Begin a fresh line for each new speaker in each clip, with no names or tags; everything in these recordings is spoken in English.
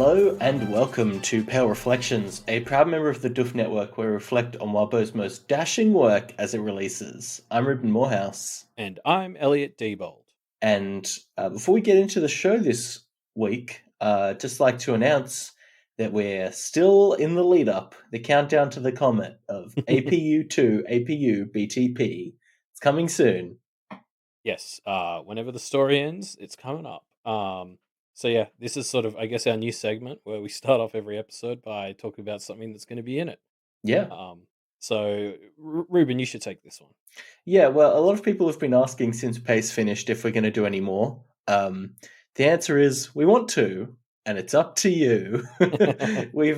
Hello and welcome to Pale Reflections, a proud member of the Doof Network where we reflect on Wildbow's most dashing work as it releases. I'm Ruben Morehouse.
And I'm Elliot Diebold.
And before we get into the show this week, just like to announce that we're still in the lead up, the countdown to the comet of APU 2 APU BTP. It's coming soon.
Yes, whenever the story ends, it's coming up. So yeah, this is sort of, I guess, our new segment where we start off every episode by talking about something that's going to be in it.
Yeah.
So Ruben, you should take this one.
Yeah, well, a lot of people have been asking since Pace finished if we're going to do any more. The answer is we want to, and it's up to you. We've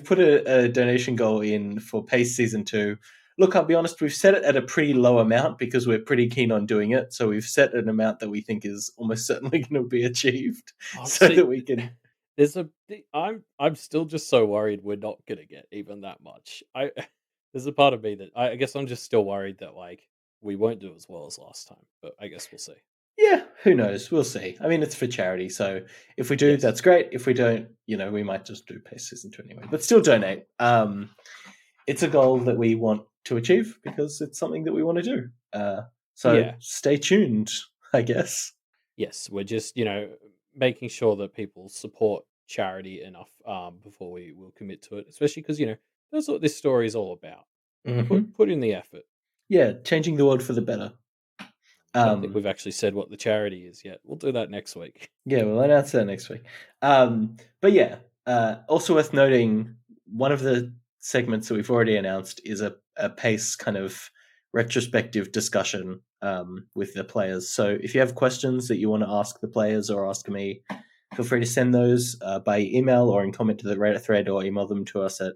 put a donation goal in for Pace Season 2. Look, I'll be honest, we've set it at a pretty low amount because we're pretty keen on doing it. So we've set an amount that we think is almost certainly going to be achieved, so
See,
that we can.
I'm still just so worried we're not going to get even that much. There's a part of me that I guess I'm just still worried that like we won't do as well as last time, but I guess we'll see.
Yeah, who knows? We'll see. I mean, it's for charity, so if we do,
Yes.
that's great. If we don't, we might just do Pace Season 2 anyway. But still donate. It's a goal that we want to achieve because it's something that we want to do. So
Yeah.
stay tuned, I guess.
Yes, we're just, making sure that people support charity enough before we will commit to it, especially because, that's what this story is all about.
Mm-hmm.
Put in the effort.
Yeah, changing the world for the better.
I don't think we've actually said what the charity is yet. We'll do that next week.
Yeah, we'll announce that next week. But yeah, also worth noting, one of the segments that we've already announced is a Pace kind of retrospective discussion with the players. So if you have questions that you want to ask the players or ask me, feel free to send those by email or in comment to the Reddit thread, or email them to us at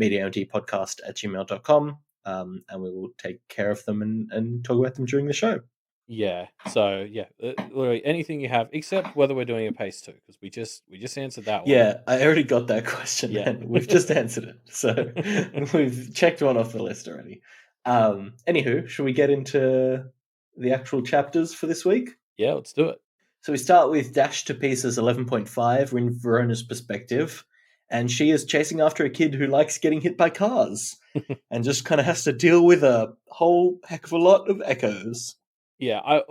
mediamtpodcast@gmail.com, and we will take care of them and talk about them during the show.
Yeah. So yeah, literally anything you have, except whether we're doing a pace 2, because we just answered that one.
Yeah, I already got that question.
Yeah.
And we've just answered it, so we've checked one off the list already. Anywho, should we get into the actual chapters for this week?
Yeah, let's do it.
So we start with Dash to Pieces 11.5. We're in Verona's perspective, and she is chasing after a kid who likes getting hit by cars and just kind of has to deal with a whole heck of a lot of echoes.
Yeah, I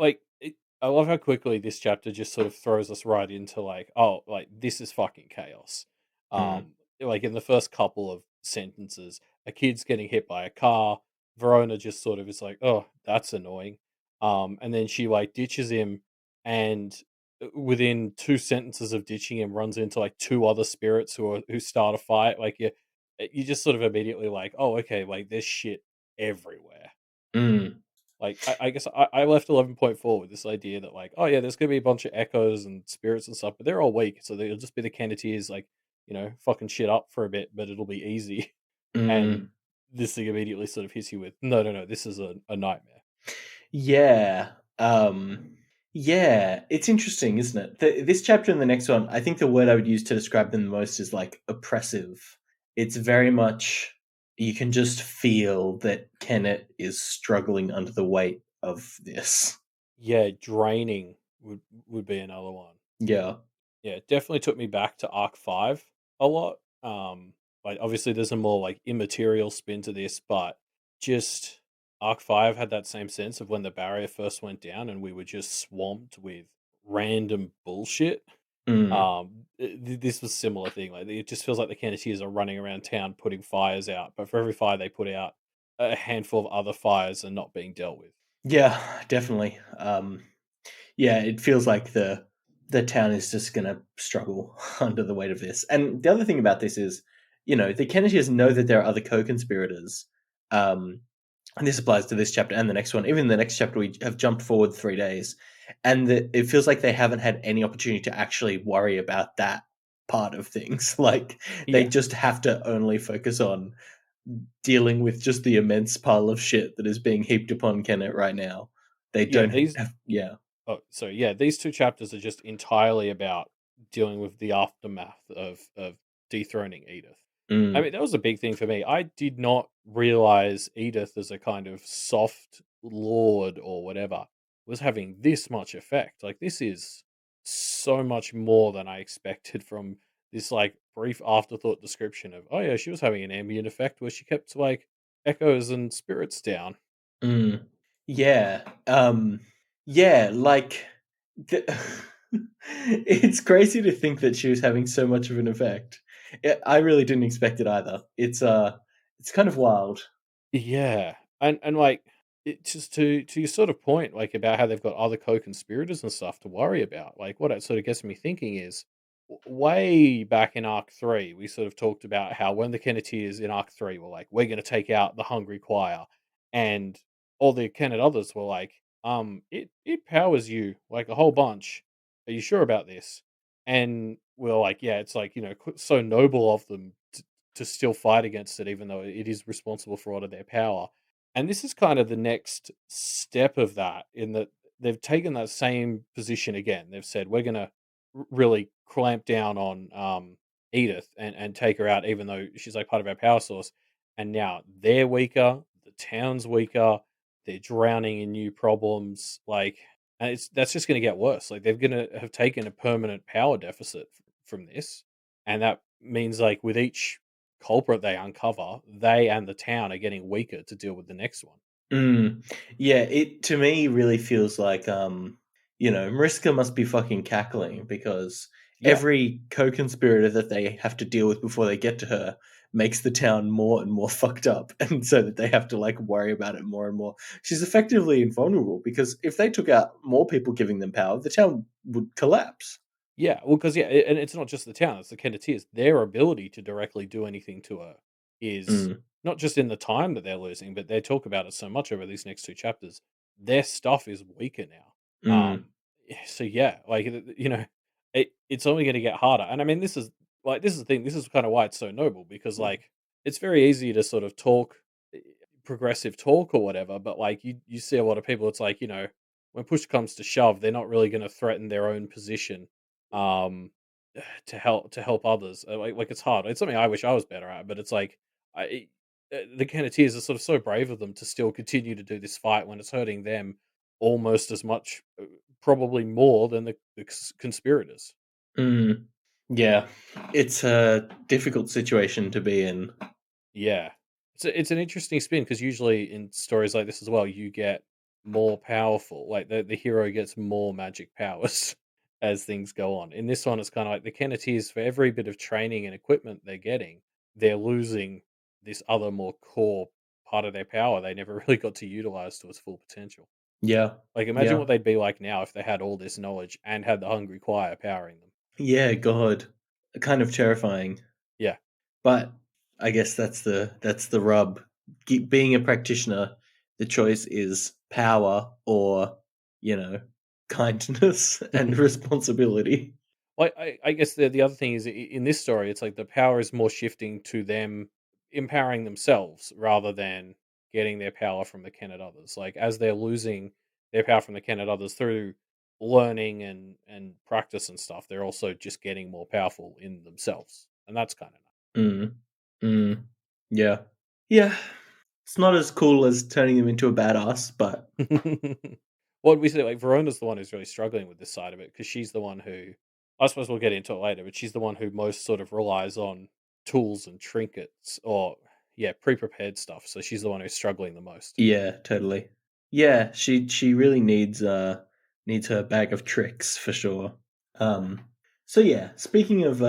love how quickly this chapter just sort of throws us right into like, oh, like this is fucking chaos. Like in the first couple of sentences, a kid's getting hit by a car. Verona just sort of is like, oh, that's annoying. And then she like ditches him, and within 2 sentences of ditching him, runs into like 2 other spirits who start a fight. Like you just sort of immediately like, oh, okay, like there's shit everywhere.
Mm.
Like, I guess I left 11.4 with this idea that, like, oh, yeah, there's going to be a bunch of echoes and spirits and stuff, but they're all weak. So they'll just be the Cannoteers, like, fucking shit up for a bit, but it'll be easy. And
Mm.
this thing immediately sort of hits you with, no, this is a nightmare.
Yeah. Yeah, it's interesting, isn't it? This chapter and the next one, I think the word I would use to describe them the most is like oppressive. It's very much, you can just feel that Kenneth is struggling under the weight of this.
Yeah, draining would be another one.
Yeah.
Yeah, it definitely took me back to Arc 5 a lot. Like obviously there's a more like immaterial spin to this, but just Arc 5 had that same sense of when the barrier first went down and we were just swamped with random bullshit. This was a similar thing. Like it just feels like the Cannoteers are running around town putting fires out, but for every fire they put out, a handful of other fires are not being dealt with.
Yeah, definitely. Yeah, it feels like the town is just going to struggle under the weight of this. And the other thing about this is, the Kennedys know that there are other co-conspirators. And this applies to this chapter and the next one. Even the next chapter, we have jumped forward 3 days. And it feels like they haven't had any opportunity to actually worry about that part of things. Like, they just have to only focus on dealing with just the immense pile of shit that is being heaped upon Kenneth right now. They don't have, yeah.
Oh, so yeah, these 2 chapters are just entirely about dealing with the aftermath of dethroning Edith. I mean, that was a big thing for me. I did not realize Edith as a kind of soft lord or whatever was having this much effect. Like this is so much more than I expected from this like brief afterthought description of, oh yeah, she was having an ambient effect where she kept like echoes and spirits down.
Mm. Yeah. Yeah, like the it's crazy to think that she was having so much of an effect. I really didn't expect it either. It's kind of wild.
Yeah, and like it just to your sort of point, like about how they've got other co-conspirators and stuff to worry about. Like what it sort of gets me thinking is, way back in Arc 3, we sort of talked about how when the Kenneteers in Arc 3 were like, "We're going to take out the Hungry Choir," and all the Kennet others were like, it powers you like a whole bunch. Are you sure about this?" And we're like, "Yeah, it's like so noble of them to still fight against it, even though it is responsible for a lot of their power." And this is kind of the next step of that, in that they've taken that same position again. They've said, we're going to really clamp down on Edith and take her out, even though she's like part of our power source. And now they're weaker, the town's weaker, they're drowning in new problems. Like, and that's just going to get worse. Like, they're going to have taken a permanent power deficit from this. And that means, like, with each culprit they uncover, they and the town are getting weaker to deal with the next one.
Mm. Yeah, it to me really feels like Mariska must be fucking cackling because
Yeah.
every co-conspirator that they have to deal with before they get to her makes the town more and more fucked up, and so that they have to like worry about it more and more. She's effectively invulnerable because if they took out more people giving them power, the town would collapse.
Yeah, well, because and it's not just the town; it's the Kenneteers. Their ability to directly do anything to her is
Mm.
not just in the time that they're losing, but they talk about it so much over these next 2 chapters. Their stuff is weaker now.
Mm.
So yeah, like it's only going to get harder. And I mean, this is the thing. This is kind of why it's so noble, because like it's very easy to sort of talk eh, progressive talk or whatever, but like you see a lot of people. It's like when push comes to shove, they're not really going to threaten their own position um to help others. Like it's hard. It's something I wish I was better at, but it's like the Kenneteers are sort of so brave of them to still continue to do this fight when it's hurting them almost as much, probably more than the conspirators.
Mm. Yeah, it's a difficult situation to be in.
Yeah. It's an interesting spin, because usually in stories like this as well, you get more powerful. Like the hero gets more magic powers as things go on. In this one, it's kind of like the Kenneteers, for every bit of training and equipment they're getting, they're losing this other more core part of their power they never really got to utilize to its full potential.
Yeah,
Like imagine
yeah.
what they'd be like now if they had all this knowledge and had the Hungry Choir powering them.
Yeah, God, kind of terrifying.
Yeah.
But I guess that's the rub. Being a practitioner, the choice is power or you know kindness and responsibility.
Well, I guess the other thing is, in this story, it's like the power is more shifting to them empowering themselves rather than getting their power from the Kennet others. Like as they're losing their power from the Kennet others through learning and practice and stuff, they're also just getting more powerful in themselves, and that's kind of
Mm, mm, yeah, yeah. It's not as cool as turning them into a badass, but
nice. What would we say? Like Verona's the one who's really struggling with this side of it, because she's the one who, I suppose we'll get into it later, but she's the one who most sort of relies on tools and trinkets, or yeah, pre-prepared stuff. So she's the one who's struggling the most.
yeah, totally. Yeah, she really needs her bag of tricks for sure. Um, so yeah, speaking of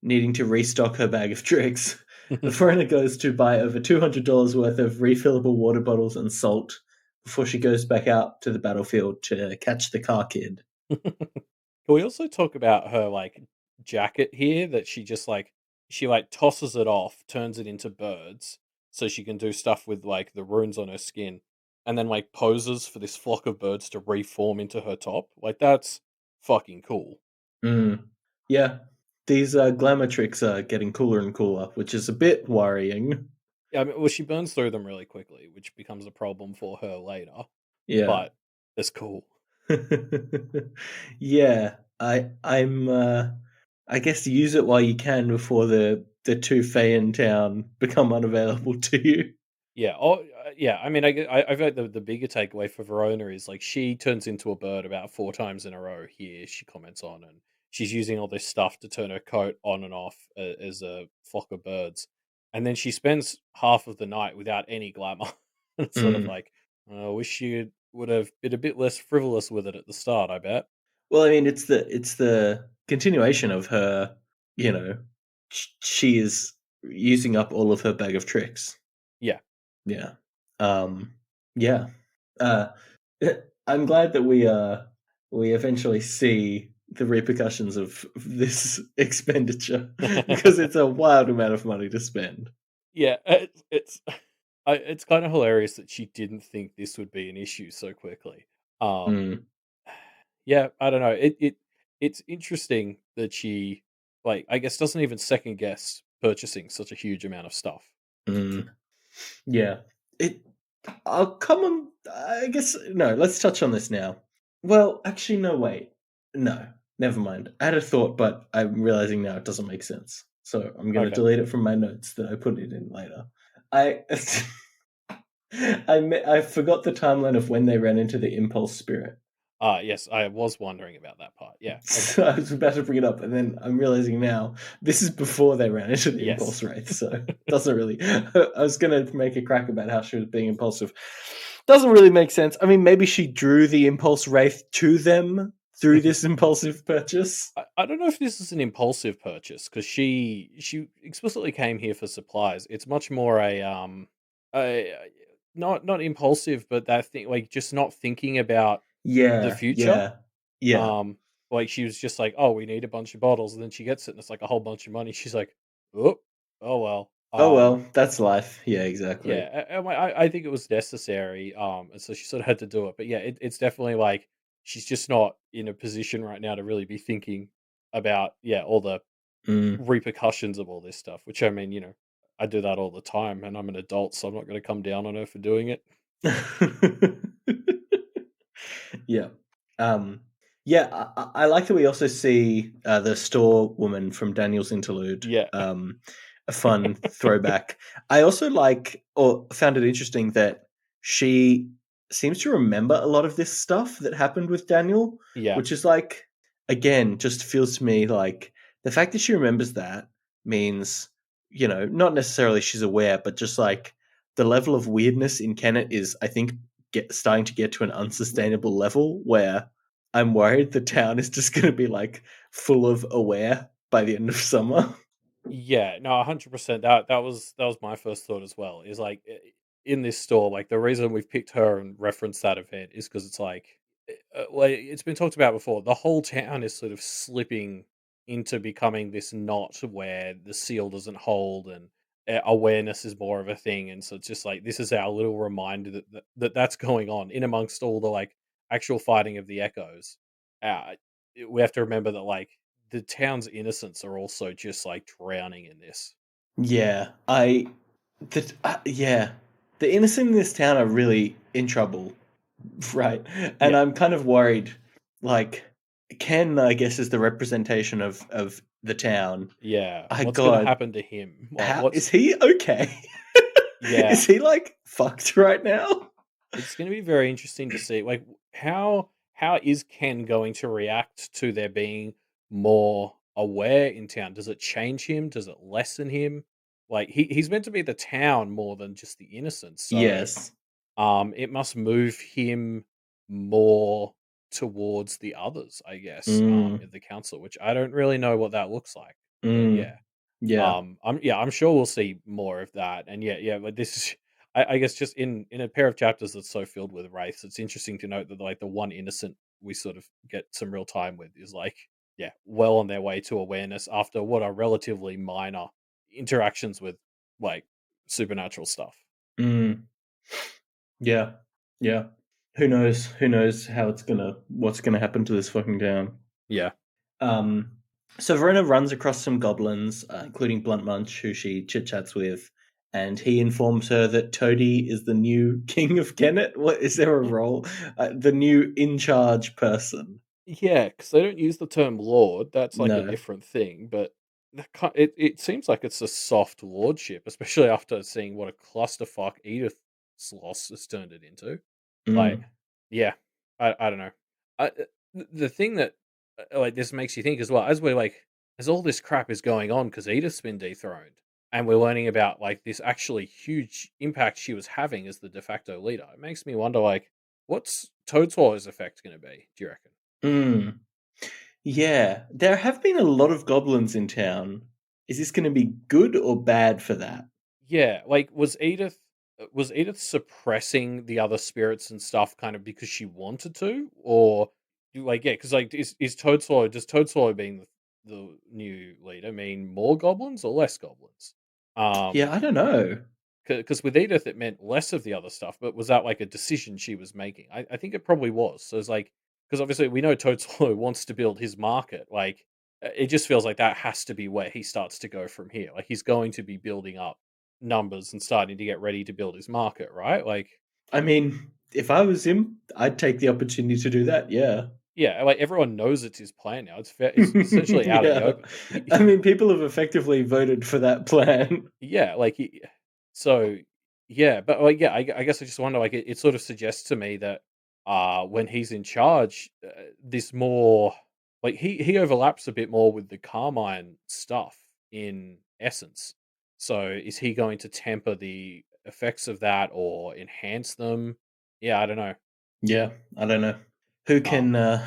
needing to restock her bag of tricks, Verona goes to buy over $200 worth of refillable water bottles and salt before she goes back out to the battlefield to catch the car kid.
Can we also talk about her like jacket here, that she like tosses it off, turns it into birds so she can do stuff with like the runes on her skin, and then like poses for this flock of birds to reform into her top? Like that's fucking cool.
Mm. Yeah, these glamour tricks are getting cooler and cooler, which is a bit worrying.
Yeah, I mean, well, she burns through them really quickly, which becomes a problem for her later.
Yeah.
But it's cool.
Yeah, I guess use it while you can before the two Fae in town become unavailable to you.
Yeah. Oh, yeah. I mean, I feel like the bigger takeaway for Verona is like she turns into a bird about 4 times in a row here. She comments on, and she's using all this stuff to turn her coat on and off as a flock of birds, and then she spends half of the night without any glamour. It's sort of
Mm.
like, I wish you would have been a bit less frivolous with it at the start. I bet.
Well, I mean, it's the continuation of her. You know, she is using up all of her bag of tricks.
Yeah.
Yeah. Um. Yeah. Uh. I'm glad that we eventually see the repercussions of this expenditure because it's a wild amount of money to spend.
Yeah, it's kind of hilarious that she didn't think this would be an issue so quickly. Um,
Mm.
yeah, I don't know. It's interesting that she, like, I guess, doesn't even second guess purchasing such a huge amount of stuff.
Mm. Yeah. It. I'll come on. I guess no. Let's touch on this now. Well, actually, no. Wait. No. Never mind. I had a thought, but I'm realizing now it doesn't make sense. So I'm going to
Okay.
delete it from my notes that I put it in later. I I forgot the timeline of when they ran into the impulse spirit.
Yes, I was wondering about that part. Yeah. Okay.
So I was about to bring it up, and then I'm realizing now this is before they ran into the
Yes.
impulse wraith. So it doesn't really. I was going to make a crack about how she was being impulsive. Doesn't really make sense. I mean, maybe she drew the impulse wraith to them through this impulsive purchase.
I don't know if this is an impulsive purchase because she explicitly came here for supplies. It's much more a not impulsive, but that thing, like, just not thinking about the
Yeah,
future.
yeah, yeah.
Um, like, she was just like, "Oh, we need a bunch of bottles," and then she gets it, and it's like a whole bunch of money. She's like, "Oh, oh well."
Oh well, that's life. Yeah, exactly.
Yeah, and I think it was necessary. And so she sort of had to do it. But yeah, it's definitely like she's just not in a position right now to really be thinking about, yeah, all the
Mm.
repercussions of all this stuff. Which, I mean, I do that all the time, and I'm an adult, so I'm not going to come down on her for doing it.
Yeah. Um, yeah, I like that we also see the store woman from Daniel's interlude.
Yeah,
A fun throwback. I also like, or found it interesting that she seems to remember a lot of this stuff that happened with Daniel,
yeah,
which is like, again, just feels to me like the fact that she remembers that means, not necessarily she's aware, but just like the level of weirdness in Kennett is, I think, starting to get to an unsustainable level where I'm worried the town is just going to be like full of aware by the end of summer.
yeah. No, 100%. That was my first thought as well. Is like, in this store, like, the reason we've picked her and referenced that event is because it's like, like, it's been talked about before. The whole town is sort of slipping into becoming this knot where the seal doesn't hold, and awareness is more of a thing. And so it's just like, this is our little reminder that's going on in amongst all the, like, actual fighting of the echoes. Uh, we have to remember that, like, the town's innocents are also just, like, drowning in this.
Yeah, yeah, the innocent in this town are really in trouble, right? And
Yeah,
I'm kind of worried. Like Ken, I guess, is the representation of the town.
yeah.
I
What's gonna
God,
happen to him? Well,
how
what's
is he okay?
yeah.
Is he like fucked right now?
It's gonna be very interesting to see, like, how is Ken going to react to there being more aware in town? Does it change him? Does it lessen him? Like, he's meant to be the town more than just the innocents, so,
Yes.
it must move him more towards the others, I guess,
Mm,
in the council, which I don't really know what that looks like, but
mm,
yeah.
yeah.
I'm sure we'll see more of that, and yeah, but this is, I guess, just in a pair of chapters that's so filled with wraiths, it's interesting to note that, like, the one innocent we sort of get some real time with is, like, yeah, well on their way to awareness after what are relatively minor interactions with, like, supernatural stuff.
Mm, yeah. Yeah. Who knows? Who knows what's gonna happen to this fucking town?
Yeah.
Um, so Verona runs across some goblins, including Blunt Munch, who she chit chats with, and he informs her that Toady is the new king of Kennet. What is there a role? The new in charge person.
Yeah, because they don't use the term lord. That's like a
No.
different thing, but it seems like it's a soft lordship, especially after seeing what a clusterfuck Edith's loss has turned it into. Like,
Mm,
yeah, I don't know. The thing that like this makes you think as well as we're like as all this crap is going on because Edith's been dethroned, and we're learning about like this actually huge impact she was having as the de facto leader. It makes me wonder like what's Toadswallow's effect going to be? Do you reckon?
Mm. Yeah, there have been a lot of goblins in town. Is this going to be good or bad for that?
Yeah, like was Edith suppressing the other spirits and stuff kind of because she wanted to, or like yeah, because like is Toadswallow does Toadswallow being the new leader mean more goblins or less goblins?
Yeah, I don't know.
Because with Edith it meant less of the other stuff, but was that like a decision she was making? I think it probably was. So it's like because obviously we know Toadswallow wants to build his market, like it just feels like that has to be where he starts to go from here. Like he's going to be building up numbers and starting to get ready to build his market, right? Like,
I mean, if I was him, I'd take the opportunity to do that. Yeah.
yeah, like everyone knows it's his plan now. It's essentially out in the
Yeah.
open.
I mean, people have effectively voted for that plan.
Yeah, like so yeah, but like yeah, I guess I just wonder like it sort of suggests to me that when he's in charge, this more like he overlaps a bit more with the Carmine stuff in essence. So is he going to temper the effects of that or enhance them? Yeah, I don't know.
Yeah, I don't know. Who
Um
can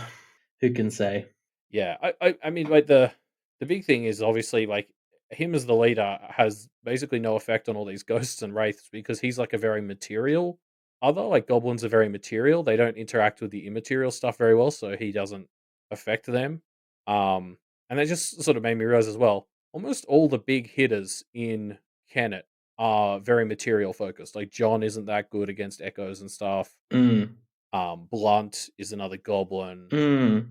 who can say?
Yeah, I mean, like the big thing is obviously like him as the leader has basically no effect on all these ghosts and wraiths because he's like a very material other. Like goblins are very material; they don't interact with the immaterial stuff very well, so he doesn't affect them. And that just sort of made me realize as well. Almost all the big hitters in Kennet are very material focused. Like John isn't that good against echoes and stuff.
Mm,
Blunt is another goblin.
mm.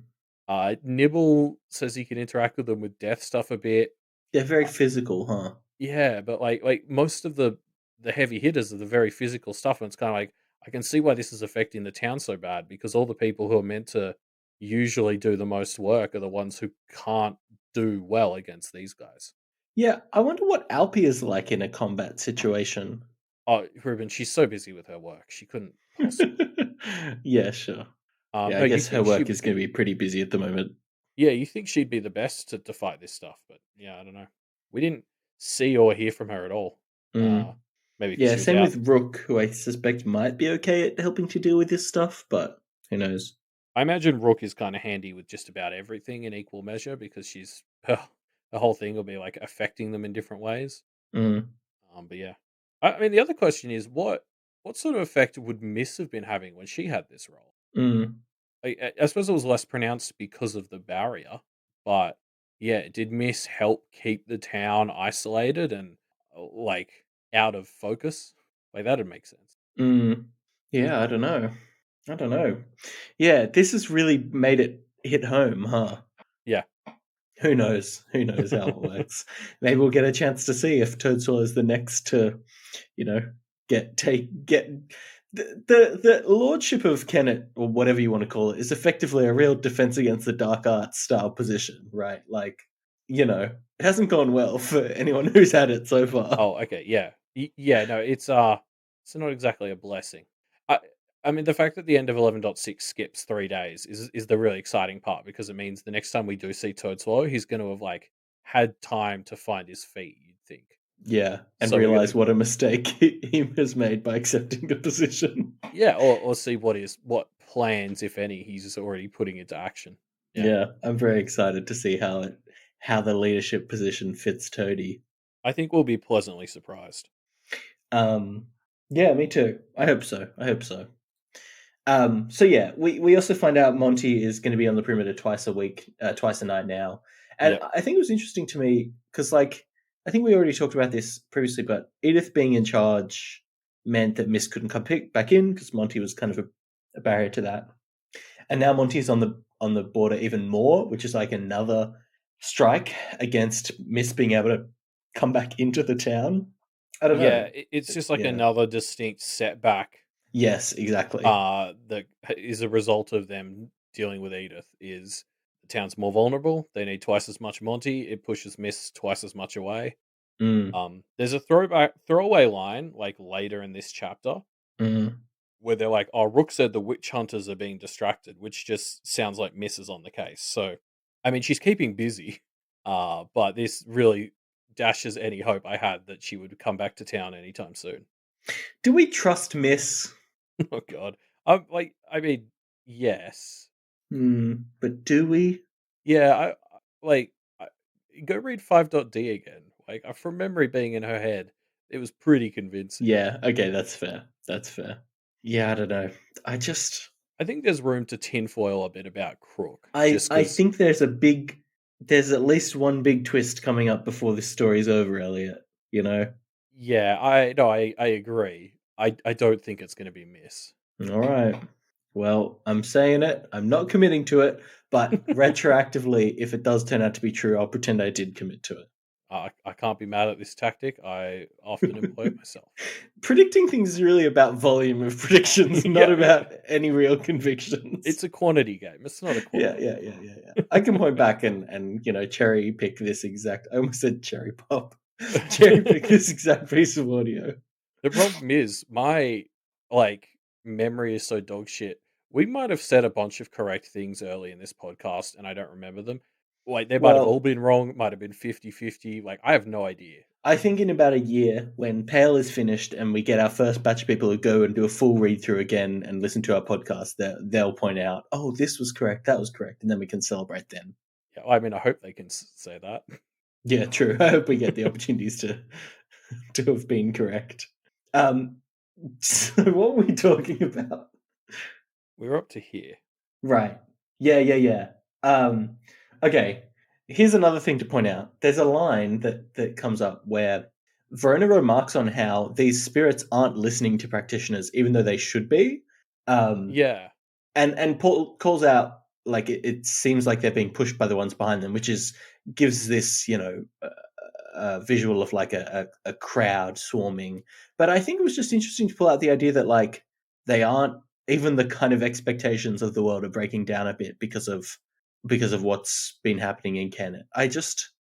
Nibble says he can interact with them with death stuff a bit.
They're very
Uh,
physical, huh?
yeah, but like most of the heavy hitters are the very physical stuff, and it's kind of like I can see why this is affecting the town so bad because all the people who are meant to usually do the most work are the ones who can't do well against these guys.
Yeah, I wonder what Alpi is like in a combat situation.
Oh, Ruben, she's so busy with her work, she couldn't possibly.
Yeah, sure. Yeah,
No,
I
you
guess her
think she
work
would
is going to
be?
be pretty busy at the moment.
Yeah, you think she'd be the best to fight this stuff, but yeah, I don't know. We didn't see or hear from her at all. Uh,
Mm.
maybe because
Yeah,
she was
same
out.
with Rook, who I suspect might be okay at helping to deal with this stuff, but who knows?
I imagine Rook is kind of handy with just about everything in equal measure because she's the whole thing will be like affecting them in different ways.
Mm,
But yeah, I mean the other question is what sort of effect would Miss have been having when she had this role?
mm.
I suppose it was less pronounced because of the barrier, but yeah, did Miss help keep the town isolated and like out of focus? Like that'd make sense.
Mm. Yeah, I don't know. I don't know. Yeah, this has really made it hit home, huh?
Yeah.
Who knows? Who knows how it works? Maybe we'll get a chance to see if Toadstool is the next to, you know, get the lordship of Kennet or whatever you want to call it is effectively a real defense against the dark arts style position, right? Like, it hasn't gone well for anyone who's had it so far.
Oh, okay, yeah. Yeah, no, it's not exactly a blessing. I I mean, the fact that the end of 11.6 skips 3 days is the really exciting part because it means the next time we do see Toadswallow, he's gonna have, like, had time to find his feet, you'd think.
Yeah, and
So we're
realize
gonna
what a mistake he has made by accepting the position.
yeah, or see what plans, if any, he's already putting into action. Yeah.
Yeah, I'm very excited to see how the leadership position fits Toady.
I think we'll be pleasantly surprised.
Um, yeah, me too. I hope so. I hope so. So yeah, we also find out Monty is going to be on the perimeter twice a week, twice a night now, and
Yep.
I think it was interesting to me because, like, I think we already talked about this previously, but Edith being in charge meant that Miss couldn't come back in because Monty was kind of a barrier to that, and now Monty's on the border even more, which is like another strike against Miss being able to come back into the town. I don't
Yeah,
know.
it's just like
Yeah.
another distinct setback
Yes, exactly.
that is a result of them dealing with Edith is the town's more vulnerable. They need twice as much Monty. It pushes Miss twice as much away.
Mm,
There's a throwaway line like later in this chapter
mm.
where they're like, "Oh, Rook said the witch hunters are being distracted," which just sounds like Miss is on the case. So I mean, she's keeping busy, but this really dashes any hope I had that she would come back to town anytime soon.
Do we trust Miss?
Oh god. I mean, yes.
But do we?
Yeah, like I, go read 5.d again. Like from memory being in her head, it was pretty convincing.
Yeah, okay, that's fair. That's fair. Yeah, I don't know. I just
I think there's room to tinfoil a bit about Crook,
I
just
I
because.
think there's at least one big twist coming up before this story's over, Elliot, you know?
Yeah, I agree. I don't think it's going to be Miss.
All right. Well, I'm saying it. I'm not committing to it, but retroactively, if it does turn out to be true, I'll pretend I did commit to
I can't be mad at this tactic. I often employ it
it.
myself.
Predicting things is really about volume of predictions, not
Yeah,
about any real convictions.
it's a quantity game. It's not a
Yeah,
quality.
yeah, yeah, yeah, yeah. I can point back and cherry pick this exact. I almost said cherry pop. Cherry pick this exact piece of audio.
The problem is my like memory is so dog shit. We might have said a bunch of correct things early in this podcast and I don't remember them. Like they might have all
Well,
been wrong, might have been 50-50. Like I have no idea.
I think in about a year, when Pale is finished and we get our first batch of people who go and do a full read through again and listen to our podcast, they'll point out, "Oh, this was correct, that was correct," and then we can celebrate then.
Yeah, I mean I hope they can say that.
Yeah, true. I hope we get the opportunities to to have been correct. Um, so what were we talking about?
We're up to here.
Right. Yeah, yeah, yeah. Um, okay. Here's another thing to point out. There's a line that comes up where Verona remarks on how these spirits aren't listening to practitioners, even though they should be. Um,
Yeah.
and Paul calls out like it seems like they're being pushed by the ones behind them, which is gives this visual of like a crowd swarming. But I think it was just interesting to pull out the idea that like they aren't even the kind of expectations of the world are breaking down a bit because of what's been happening in Kennet. I just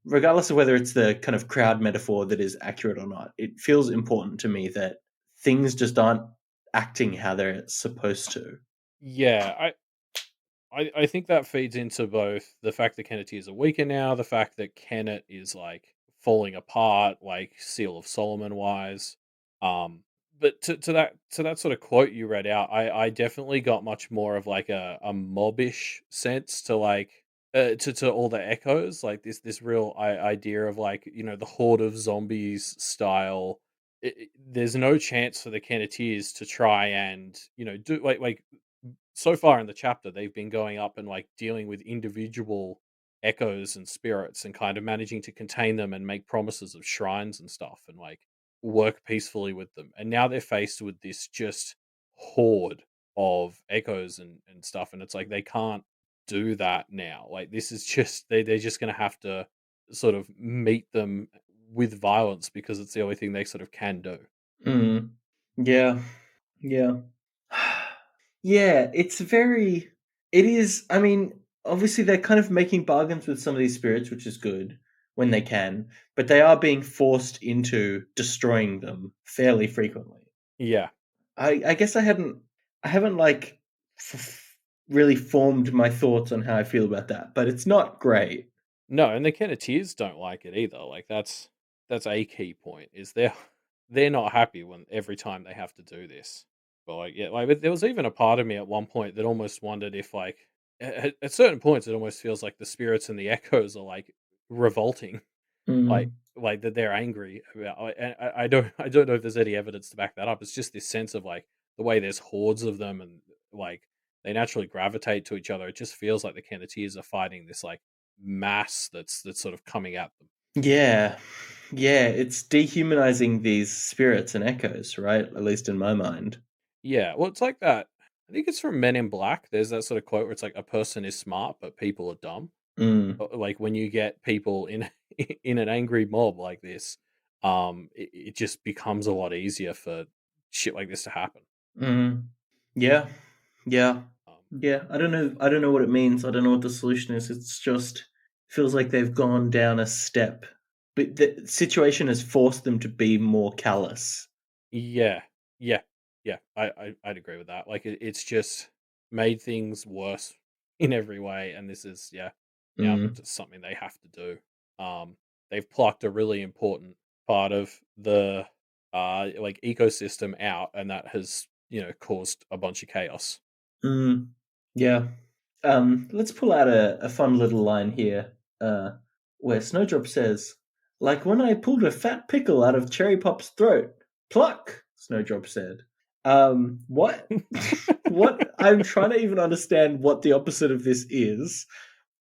regardless of whether it's the kind of crowd metaphor that is accurate or not, it feels important to me that things just aren't acting how they're supposed to.
Yeah, I think that feeds into both the fact that Kennedy is a weaker now, the fact that Kennet is like falling apart, like Seal of Solomon wise. Um, but to that sort of quote you read out, I definitely got much more of like a mobbish sense to like to all the echoes, like this real idea of like the horde of zombies style. There's no chance for the Kenneteers to try and do like so far in the chapter they've been going up and like dealing with individual echoes and spirits and kind of managing to contain them and make promises of shrines and stuff and like work peacefully with them, and now they're faced with this just horde of echoes and stuff, and it's like they can't do that now. Like this is just they're just going to have to sort of meet them with violence because it's the only thing they sort of can do.
Mm. Yeah. Yeah. Yeah, it is, I mean, obviously they're kind of making bargains with some of these spirits, which is good when they can, but they are being forced into destroying them fairly frequently.
Yeah.
I guess I haven't like really formed my thoughts on how I feel about that, but it's not great.
No, and the Kenneteers don't like it either. Like that's a key point is they're not happy when every time they have to do this. But like yeah, like but there was even a part of me at one point that almost wondered if like at certain points it almost feels like the spirits and the echoes are like revolting, like
Mm.
like that they're angry about. And I don't know if there's any evidence to back that up. It's just this sense of like the way there's hordes of them and like they naturally gravitate to each other. It just feels like the Kenneteers are fighting this like mass that's sort of coming at them.
Yeah. Yeah, it's dehumanizing these spirits and echoes, right? At least in my mind.
Yeah, well, it's like that. I think it's from Men in Black. There's that sort of quote where it's like a person is smart, but people are dumb.
Mm.
Like when you get people in in an angry mob like this, it just becomes a lot easier for shit like this to happen.
Mm. Yeah. Yeah.
Um,
Yeah, I don't know. I don't know what it means. I don't know what the solution is. It's just feels like they've gone down a step, but the situation has forced them to be more callous.
yeah, yeah, yeah. I'd agree with that. Like it's just made things worse in every way, and this is now
Mm.
just something they have to do. They've plucked a really important part of the like ecosystem out, and that has caused a bunch of chaos.
Mm. Yeah. Let's pull out a fun little line here, where Snowdrop says, "Like when I pulled a fat pickle out of Cherry Pop's throat. Pluck," Snowdrop said. What? What? I'm trying to even understand what the opposite of this is,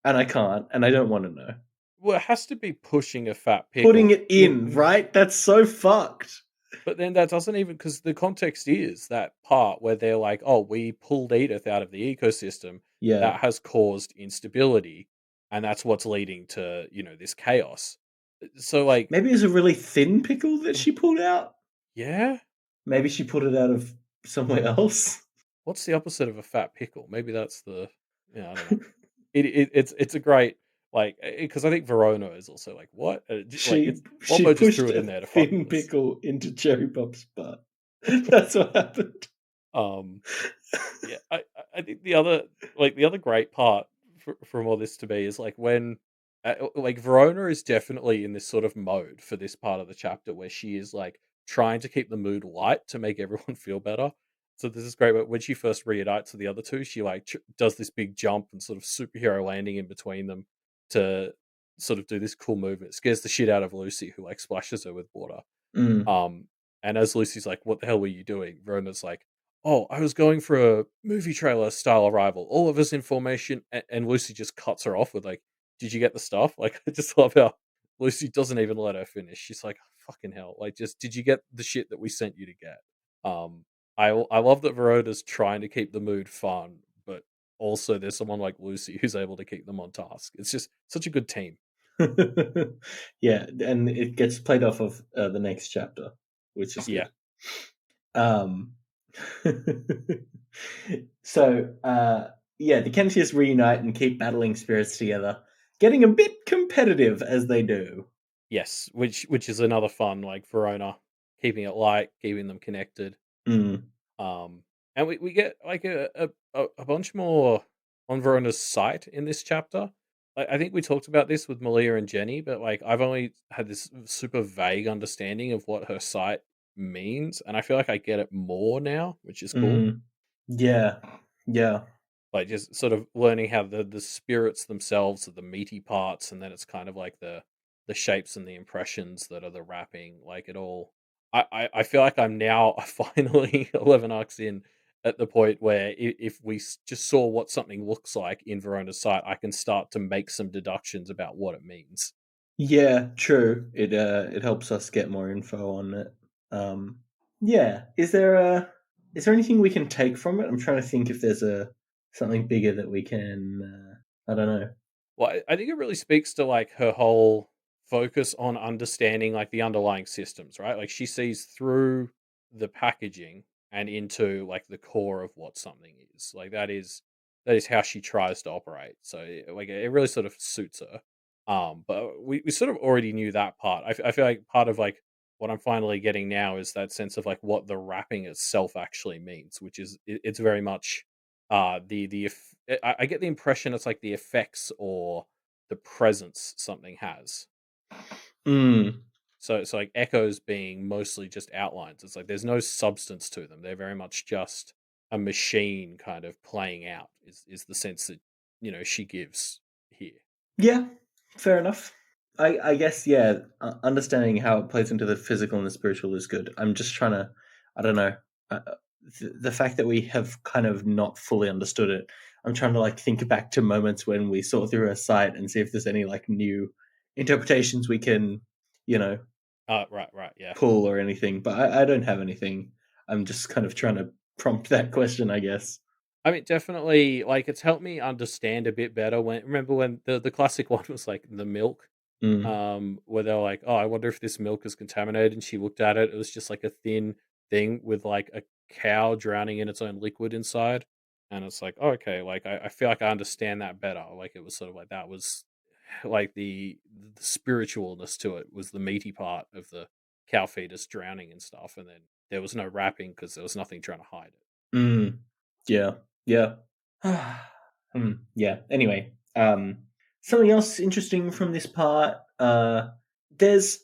and I can't, and I don't want to know.
Well, it has to be pushing a fat
Putting
pickle
it in, right? That's so fucked.
but then that doesn't even because the context is that part where they're like, "Oh, we pulled Edith out of the ecosystem
Yeah.
that has caused instability, and that's what's leading to this chaos." So, like,
Maybe it's a really thin pickle that she pulled out.
yeah,
Maybe she put it out of somewhere else.
what's the opposite of a fat pickle? Maybe that's the I don't know. It's a great like because I think Verona is also like what like it's
She
Wombo just
pushed
threw it
a
in there to fuck
thin
with us.
pickle into Cherry Pop's butt. That's what happened.
Um, Yeah, I think the other great part from all this to me is like when like Verona is definitely in this sort of mode for this part of the chapter where she is like trying to keep the mood light to make everyone feel better. So this is great. But when she first reunites with the other two, she like does this big jump and sort of superhero landing in between them to sort of do this cool movement. It scares the shit out of Lucy, who like splashes her with water.
Mm.
Um, and as Lucy's like, "What the hell were you doing?" Verona's like, "Oh, I was going for a movie trailer style arrival. All of us in formation." And Lucy just cuts her off with like, "Did you get the stuff?" Like, I just love how Lucy doesn't even let her finish. She's like, "Fucking hell!" Like, just did you get the shit that we sent you to get? Um, I love that Verona's trying to keep the mood fun, but also there's someone like Lucy who's able to keep them on task. It's just such a good team.
Yeah, and it gets played off of the next chapter, which is
Yeah.
good. Um, so, yeah, the Kensius reunite and keep battling spirits together, getting a bit competitive as they do.
Yes, which is another fun like Verona, keeping it light, keeping them connected.
Mm.
Um, and we get like a bunch more on Verona's site in this chapter. Like I think we talked about this with Malia and Jenny, but like I've only had this super vague understanding of what her site means, and I feel like I get it more now, which is cool.
Mm. Yeah, yeah.
Like just sort of learning how the spirits themselves are the meaty parts, and then it's kind of like the shapes and the impressions that are the wrapping. Like it all. I feel like I'm now finally 11 arcs in at the point where if we just saw what something looks like in Verona's site, I can start to make some deductions about what it means.
Yeah, true. It helps us get more info on it. Yeah. Is there anything we can take from it? I'm trying to think if there's a something bigger that we can I don't know.
Well, I think it really speaks to like her whole focus on understanding like the underlying systems, right? Like she sees through the packaging and into like the core of what something is. Like that is how she tries to operate. So like it really sort of suits her. But we sort of already knew that part. I feel like part of like what I'm finally getting now is that sense of like what the wrapping itself actually means, which is it's very much I get the impression it's like the effects or the presence something has.
Mm.
So it's like echoes being mostly just outlines. It's like there's no substance to them. They're very much just a machine kind of playing out. Is the sense that she gives here.
Yeah, fair enough. I guess yeah, understanding how it plays into the physical and the spiritual is good. I'm just trying to I don't know. The fact that we have kind of not fully understood it. I'm trying to like think back to moments when we saw through her site and see if there's any like new interpretations we can, you know,
Right, yeah.
pull or anything. But I don't have anything. I'm just kind of trying to prompt that question, I guess.
I mean, definitely, like it's helped me understand a bit better. When remember when the classic one was like the milk,
Mm.
where they're like, "Oh, I wonder if this milk is contaminated." And she looked at it; it was just like a thin thing with like a cow drowning in its own liquid inside. And it's like, oh, okay, like I feel like I understand that better. Like it was sort of like that was like the spiritualness to it was the meaty part of the cow fetus drowning and stuff, and then there was no wrapping because there was nothing trying to hide it.
Mm. Yeah. Yeah. Yeah. Anyway, something else interesting from this part. There's,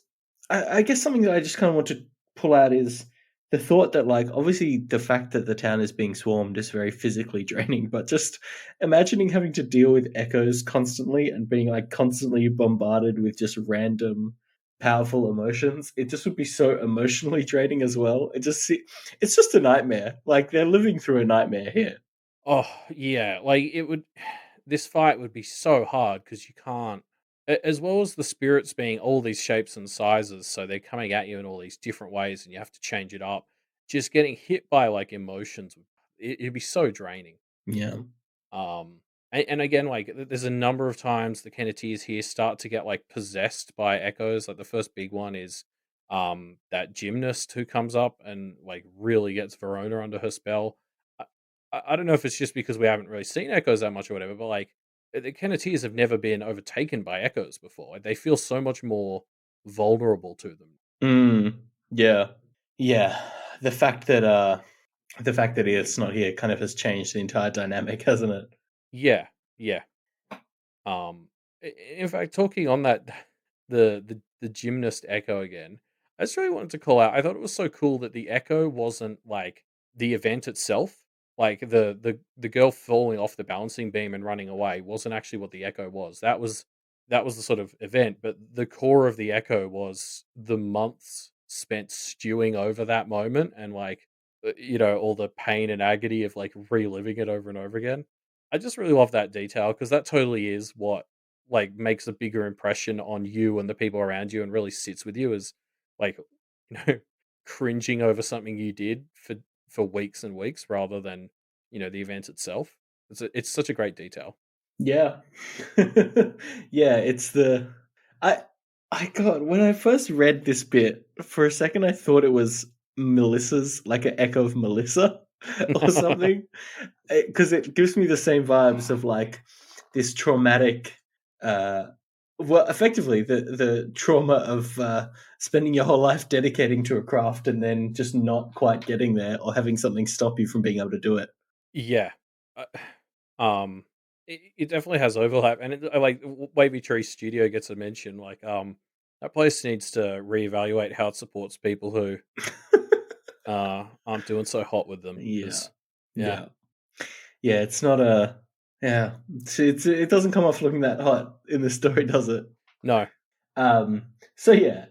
I guess, something that I just kind of want to pull out is the thought that, like, obviously, the fact that the town is being swarmed is very physically draining. But just imagining having to deal with echoes constantly and being like constantly bombarded with just random powerful emotions, it just would be so emotionally draining as well. It's just a nightmare. Like they're living through a nightmare here.
Oh, yeah, like, it would this fight would be so hard because you can't as well as the spirits being all these shapes and sizes, so they're coming at you in all these different ways, and you have to change it up. Just getting hit by, like, emotions it'd be so draining.
Yeah.
Um, and again, like, there's a number of times the Kenneteers here start to get, like, possessed by echoes. Like, the first big one is, that gymnast who comes up and, like, really gets Verona under her spell. I I don't know if it's just because we haven't really seen echoes that much or whatever, but, like, the Kenneteers have never been overtaken by echoes before. Like, they feel so much more vulnerable to them.
Yeah. Yeah. The fact that it's not here kind of has changed the entire dynamic, hasn't it?
Yeah, yeah. In fact, talking on that, the gymnast echo again, I just really wanted to call out. I thought it was so cool that the echo wasn't like the event itself. Like the girl falling off the balancing beam and running away wasn't actually what the echo was. That was the sort of event, but the core of the echo was the months spent stewing over that moment and like all the pain and agony of like reliving it over and over again. I just really love that detail because that totally is what like makes a bigger impression on you and the people around you and really sits with you as like you know cringing over something you did for weeks and weeks rather than the event itself. It's such a great detail.
Yeah. Yeah, it's the I I God, when I first read this bit, for a second I thought it was Melissa's, like an echo of Melissa or something. Because it gives me the same vibes of like this traumatic uh well, effectively the trauma of spending your whole life dedicating to a craft and then just not quite getting there or having something stop you from being able to do it.
Yeah. Uh, it definitely has overlap, and I like Wavy Tree Studio gets a mention. Like, that place needs to reevaluate how it supports people who aren't doing so hot with them.
Yeah.
Because, yeah,
Yeah. Yeah, it's not a yeah. It doesn't come off looking that hot in the story, does it?
no,
So yeah,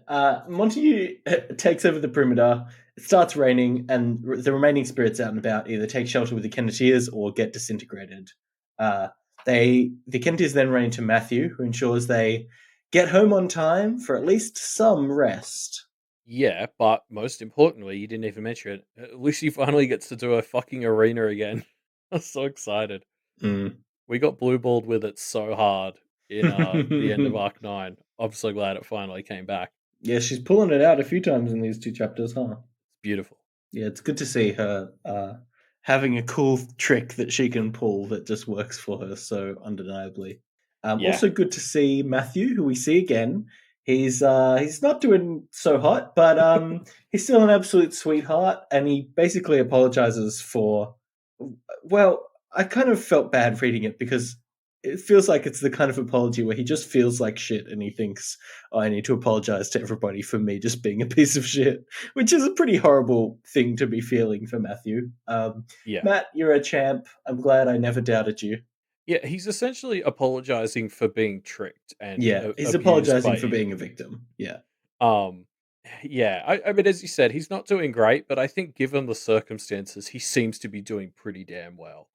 Montague takes over the perimeter. It starts raining, and the remaining spirits out and about either take shelter with the Kenneteers or get disintegrated. Uh, the Kenneteers then run into Matthew, who ensures they get home on time for at least some rest.
yeah, but most importantly, you didn't even mention it. Lucy finally gets to do a fucking arena again. I'm so excited.
Mm.
We got blue balled with it so hard in the end of Arc 9. I'm so glad it finally came back.
Yeah, she's pulling it out a few times in these two chapters, huh?
It's beautiful.
Yeah, it's good to see her having a cool trick that she can pull that just works for her so undeniably.
Yeah.
Also, good to see Matthew, who we see again. He's not doing so hot, but he's still an absolute sweetheart, and he basically apologizes for. Well, I kind of felt bad reading it because it feels like it's the kind of apology where he just feels like shit, and he thinks, "Oh, I need to apologize to everybody for me just being a piece of shit," which is a pretty horrible thing to be feeling for Matthew.
Yeah.
Matt, you're a champ. I'm glad I never douded you.
Yeah, he's essentially apologizing for being tricked and
Yeah, he's
abused
apologizing
by
for
you.
being a victim. Yeah.
Um, yeah, I mean, as you said, he's not doing great, but I think given the circumstances, he seems to be doing pretty damn well.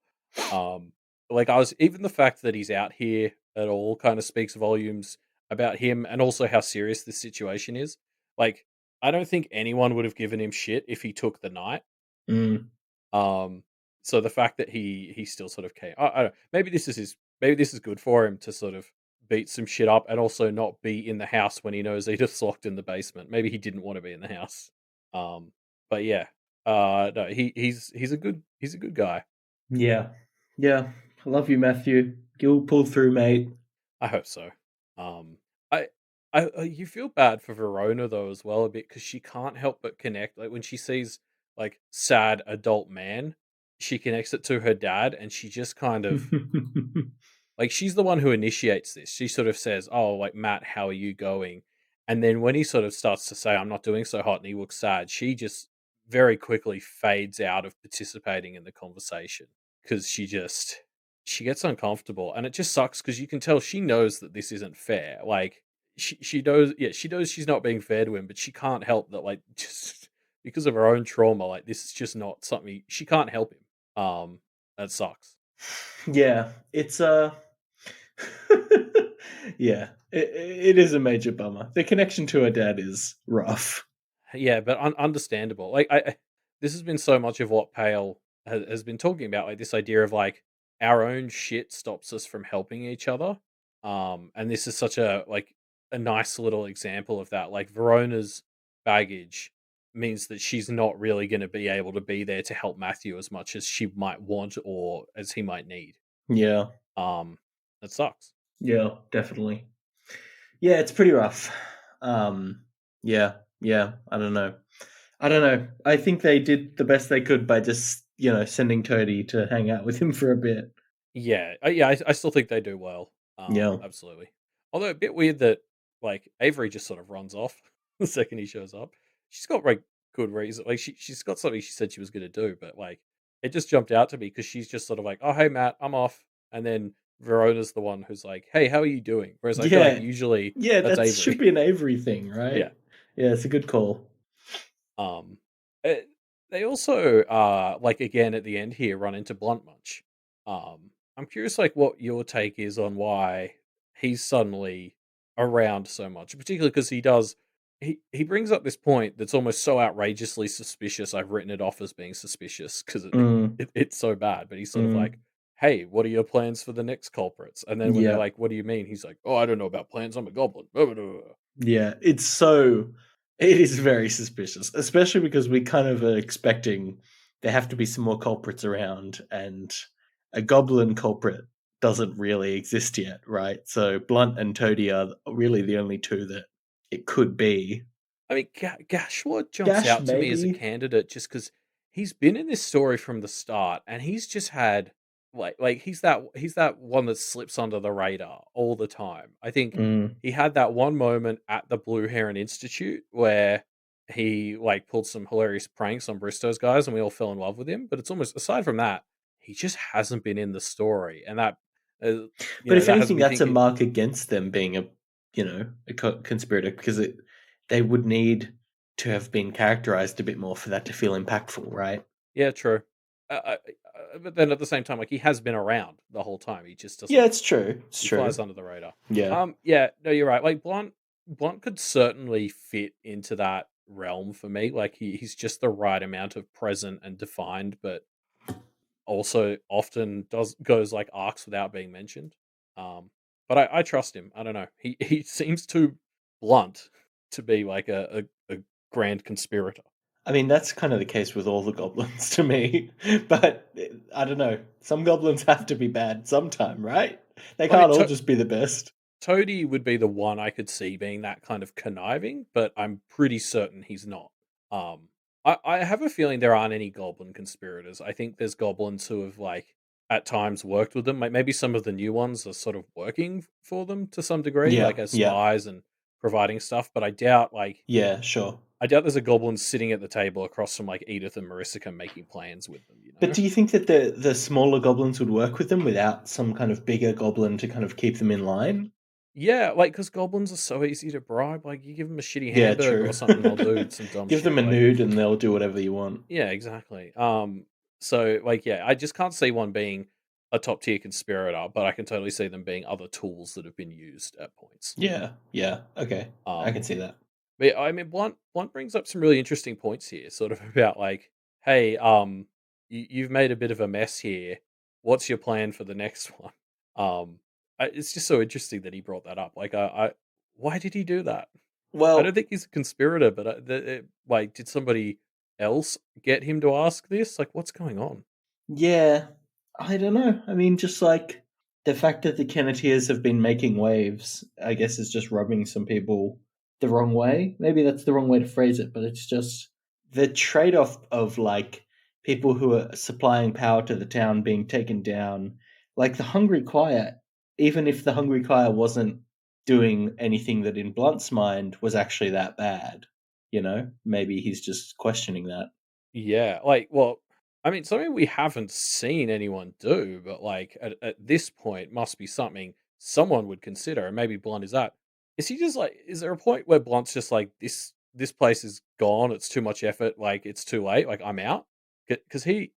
Um, like I was even the fact that he's out here at all kind of speaks volumes about him and also how serious this situation is. Like, I don't think anyone would have given him shit if he took the night.
Mm.
Um, so the fact that he still sort of came, I don't, maybe this is good for him to sort of beat some shit up and also not be in the house when he knows Edith's locked in the basement. Maybe he didn't want to be in the house. Um, but yeah, no, he's a good guy.
Yeah. Yeah. I love you, Matthew. You'll pull through, mate.
I hope so. Um, I, you feel bad for Verona though as well a bit because she can't help but connect. Like when she sees like sad adult man, she connects it to her dad, and she just kind of like, she's the one who initiates this. She sort of says, "Oh, like, Matt, how are you going?" And then when he sort of starts to say, "I'm not doing so hot," and he looks sad, she just very quickly fades out of participating in the conversation because she gets uncomfortable, and it just sucks because you can tell she knows that this isn't fair. Like, she knows, yeah, she knows she's not being fair to him, but she can't help that, like, just because of her own trauma, like, this is just not something she can't help him. That sucks.
Yeah, it's yeah, it is a major bummer. The connection to her dad is rough.
Yeah, but understandable. Like, this has been so much of what Pale has been talking about, like this idea of like our own shit stops us from helping each other. And this is such a like a nice little example of that. Like Verona's baggage means that she's not really going to be able to be there to help Matthew as much as she might want or as he might need.
Yeah,
Um, that sucks.
yeah, definitely. Yeah, it's pretty rough. Um, yeah, yeah. I don't know. I don't know. I think they did the best they could by just sending Toadie to hang out with him for a bit.
Yeah, yeah, I still think they do well.
Yeah,
Absolutely. Although a bit weird that like Avery just sort of runs off the second he shows up. She's got like good reason. Like she's got something she said she was going to do, but like it just jumped out to me because she's just sort of like, "Oh, hey Matt, I'm off," and then Verona's the one who's like, "Hey, how are you doing?" Whereas I feel like
yeah,
usually
yeah.
that's
That should
Avery.
be an Avery thing,
Yeah.
right? Yeah, it's a good call.
Um, eh, they also, like again at the end here, run into Blunt Munch. I'm curious, like, what your take is on why he's suddenly around so much, particularly because he does. He brings up this point that's almost so outrageously suspicious. I've written it off as being suspicious because
Mm,
it's so bad. But he's sort of like,
mm.
"Hey, what are your plans for the next culprits?" And then when they're
Yeah,
like, "What do you mean?" He's like, "Oh, I don't know about plans. I'm a goblin." Blah, blah, blah, blah."
yeah. It is very suspicious, especially because we kind of are expecting there have to be some more culprits around, and a goblin culprit doesn't really exist yet, right? So Blunt and Toady are really the only two that it could be.
I mean, Gashua jumps
Gash,
out to me as a
maybe.
candidate just because he's been in this story from the start, and he's just had like he's that one that slips under the radar all the time. I think
Mm.
he had that one moment at the Blue Heron Institute where he like pulled some hilarious pranks on Bristow's guys, and we all fell in love with him. But it's almost aside from that, he just hasn't been in the story, and that uh,
But if
that has
anything,
me
that's a
thinking.
mark against them being a conspirator because they would need to have been characterized a bit more for that to feel impactful, right?
Yeah, true. But then at the same time, like he has been around the whole time. He just
Yeah,
doesn't.
it's true. It's
He
true.
flies under the radar.
Yeah.
Yeah, no, you're right. Like Blunt could certainly fit into that realm for me. Like he's just the right amount of present and defined, but also often does goes like arcs without being mentioned. Um, but I trust him. I don't know. He seems too blunt to be like a grand conspirator.
I mean, that's kind of the case with all the goblins to me. But I don't know. Some goblins have to be bad sometime, right? They
I mean,
can't all just be the best.
Toady would be the one I could see being that kind of conniving, but I'm pretty certain he's not. Um, I have a feeling there aren't any goblin conspirators. I think there's goblins who have like at times worked with them. Like maybe some of the new ones are sort of working for them to some degree,
Yeah,
like as
yeah,
spies and providing stuff. But
yeah, sure.
I doubt there's a goblin sitting at the table across from like Edith and Marissa making plans with them. You
But
know?
do you think that the smaller goblins would work with them without some kind of bigger goblin to kind of keep them in line?
Yeah, like because goblins are so easy to bribe. Like you give them a shitty
Yeah,
hamburger
true.
or something, they'll do some dumb
Give them
shit.
a
Like
nude and they'll do whatever you want.
yeah, exactly. So like, yeah, I just can't see one being a top tier conspirator, but I can totally see them being other tools that have been used at points.
Yeah, yeah, okay. I
Um,
can see that.
but yeah, I mean, Blunt brings up some really interesting points here, sort of about like, hey, you've made a bit of a mess here. What's your plan for the next one? It's just so interesting that he brought that up. Like, why did he do that? I don't
Well,
think he's a conspirator, but like, did somebody else get him to ask this? Like, what's going on?
yeah, I don't know. I mean, just like the fact that the Kenneteers have been making waves, I guess, is just rubbing some people the wrong way. Maybe that's the wrong way to phrase it, but it's just the trade off of like people who are supplying power to the town being taken down. Like the Hungry Choir, even if the Hungry Choir wasn't doing anything that in Blunt's mind was actually that bad, maybe he's just questioning that.
Yeah, like, well, I mean, something we haven't seen anyone do, but like at this point, must be something someone would consider, and maybe Blunt is that. Is he just like? Is there a point where Blunt's just like this place is gone? It's too much effort. Like it's too late. Like I'm out because he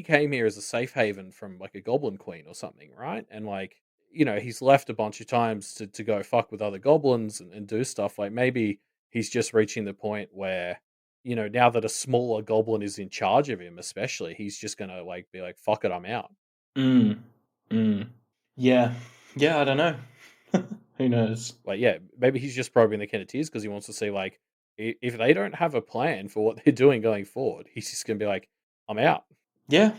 came here as a safe haven from like a goblin queen or something, right? And like he's left a bunch of times to go fuck with other goblins and do stuff. Like maybe he's just reaching the point where now that a smaller goblin is in charge of him, especially, he's just gonna like be like, "Fuck it, I'm out."
Mm. Mm. Yeah. Yeah, I don't know. Who knows?
Like, yeah, maybe he's just probing the Kenneteers because he wants to see like if they don't have a plan for what they're doing going forward, he's just gonna be like, "I'm out."
Yeah.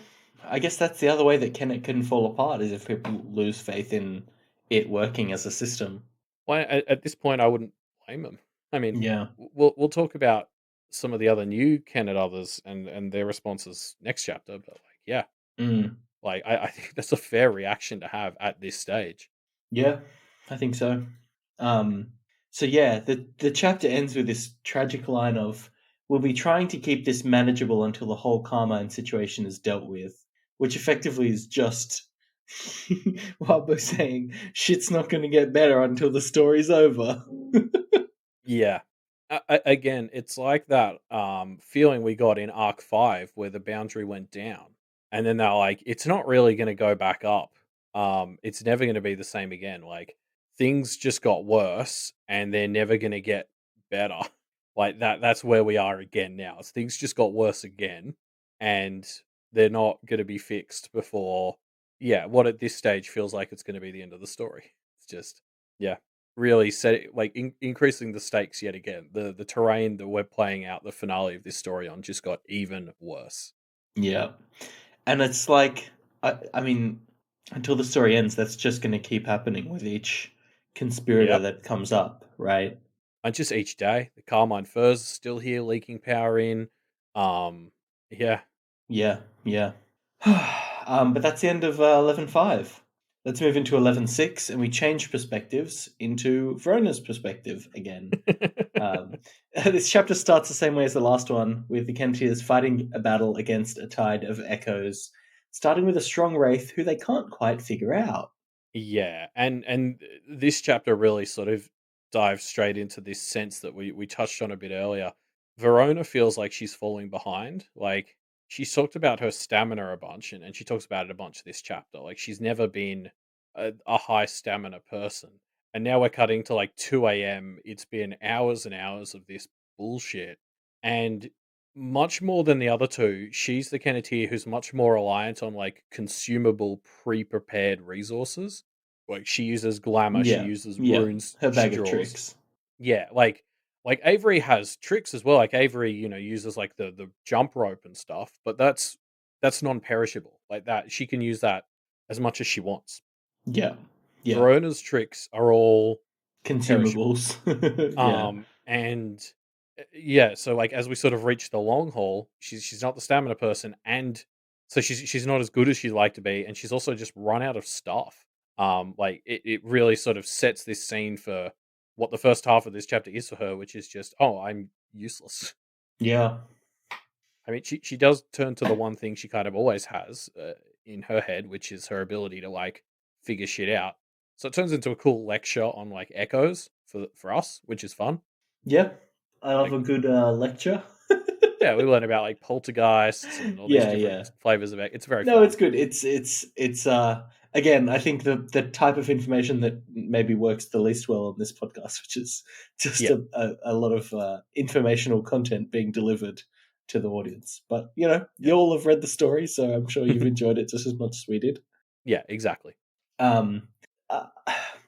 I guess that's the other way that Kennet can fall apart is if people lose faith in it working as a system.
Well, at this point, I wouldn't blame him. I mean,
Yeah.
we'll talk about some of the other new Kennet others and their responses next chapter, but like, yeah,
Mm.
like I think that's a fair reaction to have at this stage.
Yeah, I think so. Um, so yeah, the chapter ends with this tragic line of, "We'll be trying to keep this manageable until the whole Carmine situation is dealt with," which effectively is just Wabo saying shit's not going to get better until the story's over.
Yeah. Again, it's like that feeling we got in Arc 5 where the boundary went down. And then they're like, it's not really going to go back up. It's never going to be the same again. Like, things just got worse and they're never going to get better. Like, that's where we are again now. Things just got worse again and they're not going to be fixed before, yeah, what at this stage feels like it's going to be the end of the story. It's just, yeah. Really set it like increasing the stakes yet again. The terrain that we're playing out the finale of this story on just got even worse.
Yeah. And it's like, I mean, until the story ends, that's just going to keep happening with each conspirator
Yep.
that comes up, right?
And just each day, the Carmine Furs are still here leaking power in. Um, yeah.
Yeah, yeah. But that's the end of 11.5. Let's move into 11.6, and we change perspectives into Verona's perspective again. Um, this chapter starts the same way as the last one, with the Kenneteers fighting a battle against a tide of echoes, starting with a strong Wraith who they can't quite figure out.
Yeah, and this chapter really sort of dives straight into this sense that we touched on a bit earlier. Verona feels like she's falling behind. Like she's talked about her stamina a bunch, and she talks about it a bunch this chapter. Like she's never been a high stamina person, and now we're cutting to like 2 a.m. It's been hours and hours of this bullshit, and much more than the other two, she's the Kenneteer who's much more reliant on like consumable, pre-prepared resources. Like she uses glamour, she
Yeah,
uses
yeah.
runes,
Her
she
bag of
draws.
tricks.
Yeah, like Avery has tricks as well. Like Avery, uses like the jump rope and stuff, but that's non-perishable. Like that, she can use that as much as she wants.
Yeah, yeah.
Verona's tricks are all perishable.
Consumables. Yeah,
And yeah, so like as we sort of reach the long haul, she's not the stamina person, and so she's not as good as she'd like to be, and she's also just run out of stuff. Like it really sort of sets this scene for what the first half of this chapter is for her, which is just, oh, I'm useless.
yeah,
I mean, she does turn to the one thing she kind of always has in her head, which is her ability to like figure shit out. So it turns into a cool lecture on like echoes for us, which is fun.
yeah. I love
Like,
a good lecture.
yeah, we learn about like poltergeists and all these
Yeah,
different
yeah.
flavors of it. It's very
No,
fun.
it's good. It's again, I think the type of information that maybe works the least well on this podcast, which is just
Yeah.
a lot of informational content being delivered to the audience. But
Yeah.
you all have read the story, so I'm sure you've enjoyed it just as much as we did.
Yeah, exactly.
Um, uh,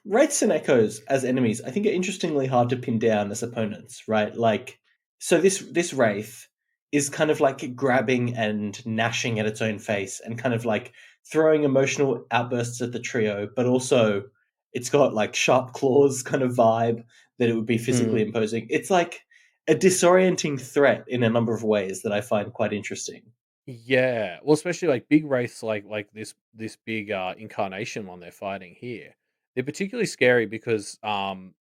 Wraiths and Echoes as enemies, I think, are interestingly hard to pin down as opponents, right? Like, so this Wraith is kind of like grabbing and gnashing at its own face, and kind of like throwing emotional outbursts at the trio, but also it's got like sharp claws kind of vibe that it would be physically
Mm.
imposing. It's like a disorienting threat in a number of ways that I find quite interesting.
Yeah, well, especially like big wraiths, like this big incarnation one they're fighting here. They're particularly scary because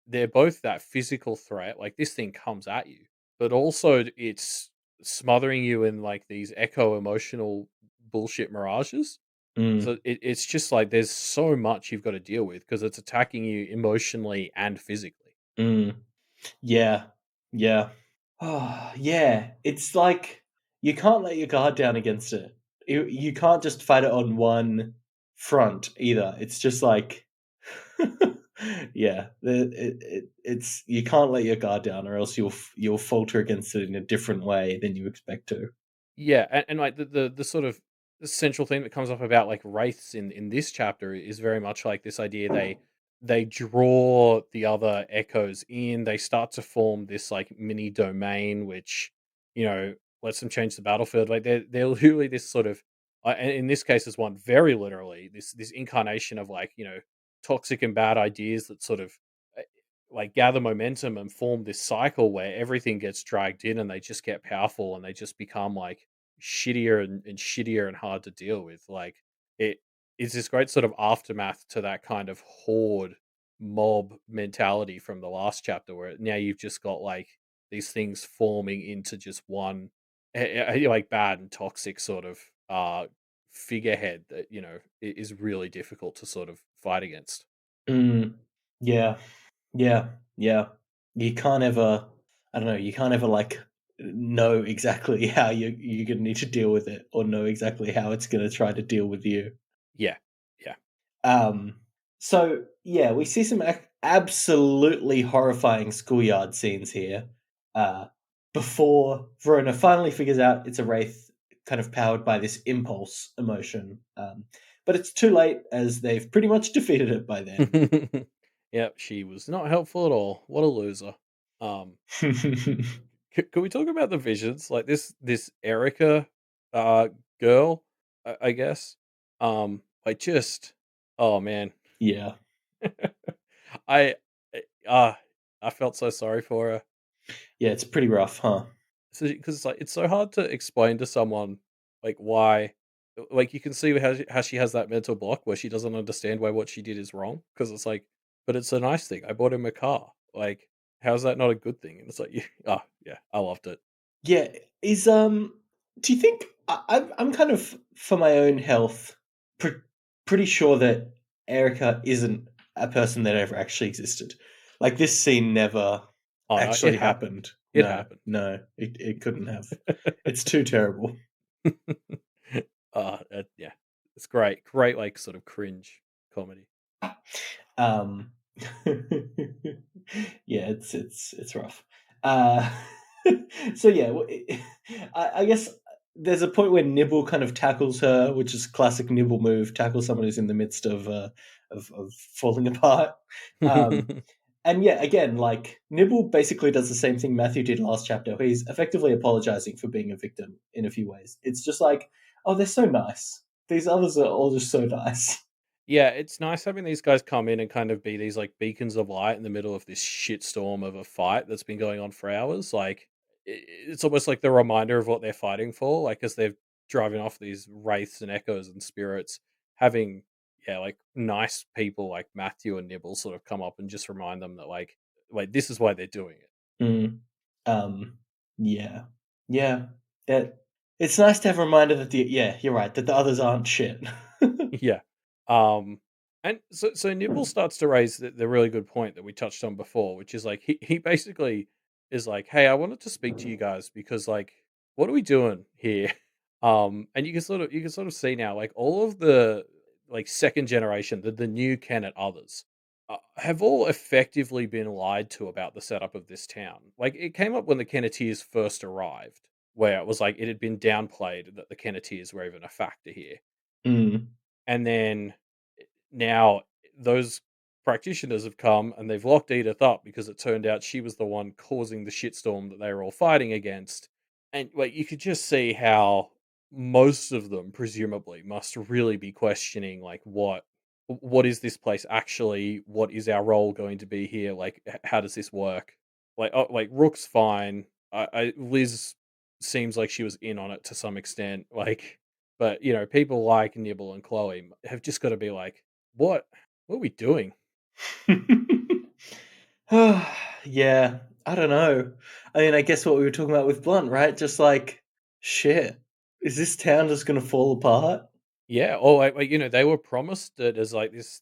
they're both that physical threat. Like this thing comes at you, but also it's smothering you in like these echo emotional bullshit mirages.
Mm,
So it's just like there's so much you've got to deal with because it's attacking you emotionally and physically.
mm. Yeah, yeah. Oh, yeah. It's like you can't let your guard down against it. You can't just fight it on one front either. It's just like, yeah, it's you can't let your guard down, or else you'll falter against it in a different way than you expect to.
Yeah, and like the sort of central thing that comes up about like wraiths in this chapter is very much like this idea they draw the other echoes in. They start to form this like mini domain, which lets them change the battlefield. Like they're literally this sort of, and in this case, is one very literally this incarnation of like toxic and bad ideas that sort of uh, like gather momentum and form this cycle where everything gets dragged in and they just get powerful and they just become like shittier and shittier and hard to deal with. Like it is this great sort of aftermath to that kind of horde mob mentality from the last chapter, where now you've just got like these things forming into just one like bad and toxic sort of figurehead that is really difficult to sort of fight against.
Mm, yeah, yeah, yeah. You can't ever, I don't know, you can't ever like know exactly how you're gonna need to deal with it, or know exactly how it's gonna try to deal with you.
Yeah, yeah.
Um, so yeah, we see some absolutely horrifying schoolyard scenes here. Uh, before Verona finally figures out it's a wraith, kind of powered by this impulse emotion. But it's too late, as they've pretty much defeated it by then.
Yep, she was not helpful at all. What a loser. Um, can we talk about the visions? Like this Erica uh girl, I guess. I just oh man.
Yeah,
I uh I felt so sorry for her.
yeah, it's pretty rough, huh?
So because it's like it's so hard to explain to someone like why like you can see how she has that mental block where she doesn't understand why what she did is wrong because it's like but it's a nice thing. I bought him a car. Like how's that not a good thing? And it's like oh yeah, I loved it.
Yeah, is do you think I'm kind of, for my own health, pre- pretty sure that Erica isn't a person that ever actually existed. Like this scene never
Oh no, it
actually
happened.
happened.
It
No,
happened.
no, it couldn't have. It's too terrible.
Yeah, it's great, great, like sort of cringe comedy.
Um, yeah, it's rough. Uh, so yeah, I guess there's a point where Nibble kind of tackles her, which is classic Nibble move: tackle someone who's in the midst of falling apart. Um, and yeah, again, like Nibble basically does the same thing Matthew did last chapter. Where he's effectively apologizing for being a victim in a few ways. It's just like, oh, they're so nice. These others are all just so nice.
Yeah, it's nice having these guys come in and kind of be these like beacons of light in the middle of this shitstorm of a fight that's been going on for hours. Like it's almost like the reminder of what they're fighting for. Like as they're driving off these wraiths and echoes and spirits, having like nice people like Matthew and Nibble sort of come up and just remind them that like this is why they're doing it.
Mm. Um, yeah, yeah. That it's nice to have a reminder that yeah, you're right, that the others aren't shit.
Yeah. Um and so Nibble starts to raise the really good point that we touched on before, which is like he basically is like, "Hey, I wanted to speak to you guys because like what are we doing here?" And you can sort of see now like all of the like second generation, the new Kennet others have all effectively been lied to about the setup of this town. Like it came up when the Kenneteers first arrived, where it was like it had been downplayed that the Kenneteers were even a factor here.
Mm,
And then now those practitioners have come and they've locked Edith up because it turned out she was the one causing the shitstorm that they were all fighting against. And like you could just see how most of them presumably must really be questioning like what is this place actually? What is our role going to be here? Like how does this work? Like oh, like Rook's fine. I Liz seems like she was in on it to some extent. Like, but people like Nibble and Chloe have just got to be like, what? What are we doing?
Yeah, I don't know. I mean, I guess what we were talking about with Blunt, right? Just like, shit, is this town just gonna fall apart?
Yeah. Oh, they were promised it as like this,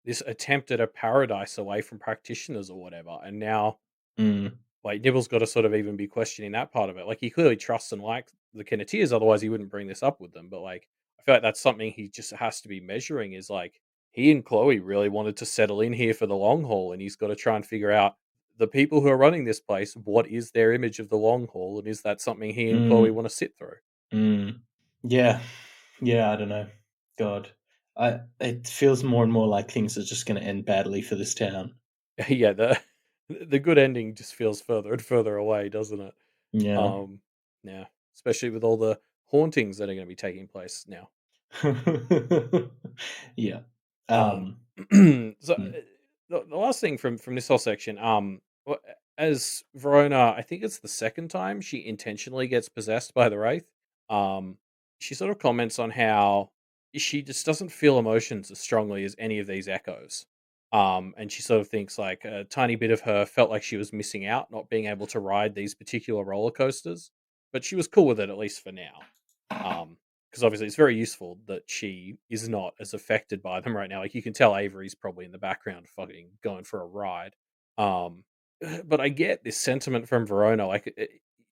this attempt at a paradise away from practitioners or whatever, and now
Mm,
like Nibble's got to sort of even be questioning that part of it. Like he clearly trusts and likes the Kenneteers, otherwise he wouldn't bring this up with them. But like I feel like that's something he just has to be measuring. Is like he and Chloe really wanted to settle in here for the long haul, and he's got to try and figure out the people who are running this place. What is their image of the long haul, and is that something he and Chloe
mm,
want to sit through?
mm. Yeah, yeah, I don't know. God, it feels more and more like things are just gonna end badly for this town.
Yeah, the good ending just feels further and further away, doesn't it?
Yeah.
Um, yeah, especially with all the hauntings that are going to be taking place now.
Yeah.
Um,
Um,
so
mm,
the last thing from this whole section, as Verona, I think it's the second time she intentionally gets possessed by the Wraith. Um, she sort of comments on how she just doesn't feel emotions as strongly as any of these echoes. And she sort of thinks like a tiny bit of her felt like she was missing out, not being able to ride these particular roller coasters, but she was cool with it at least for now. Because obviously it's very useful that she is not as affected by them right now. Like you can tell Avery's probably in the background fucking going for a ride. Um, but I get this sentiment from Verona. Like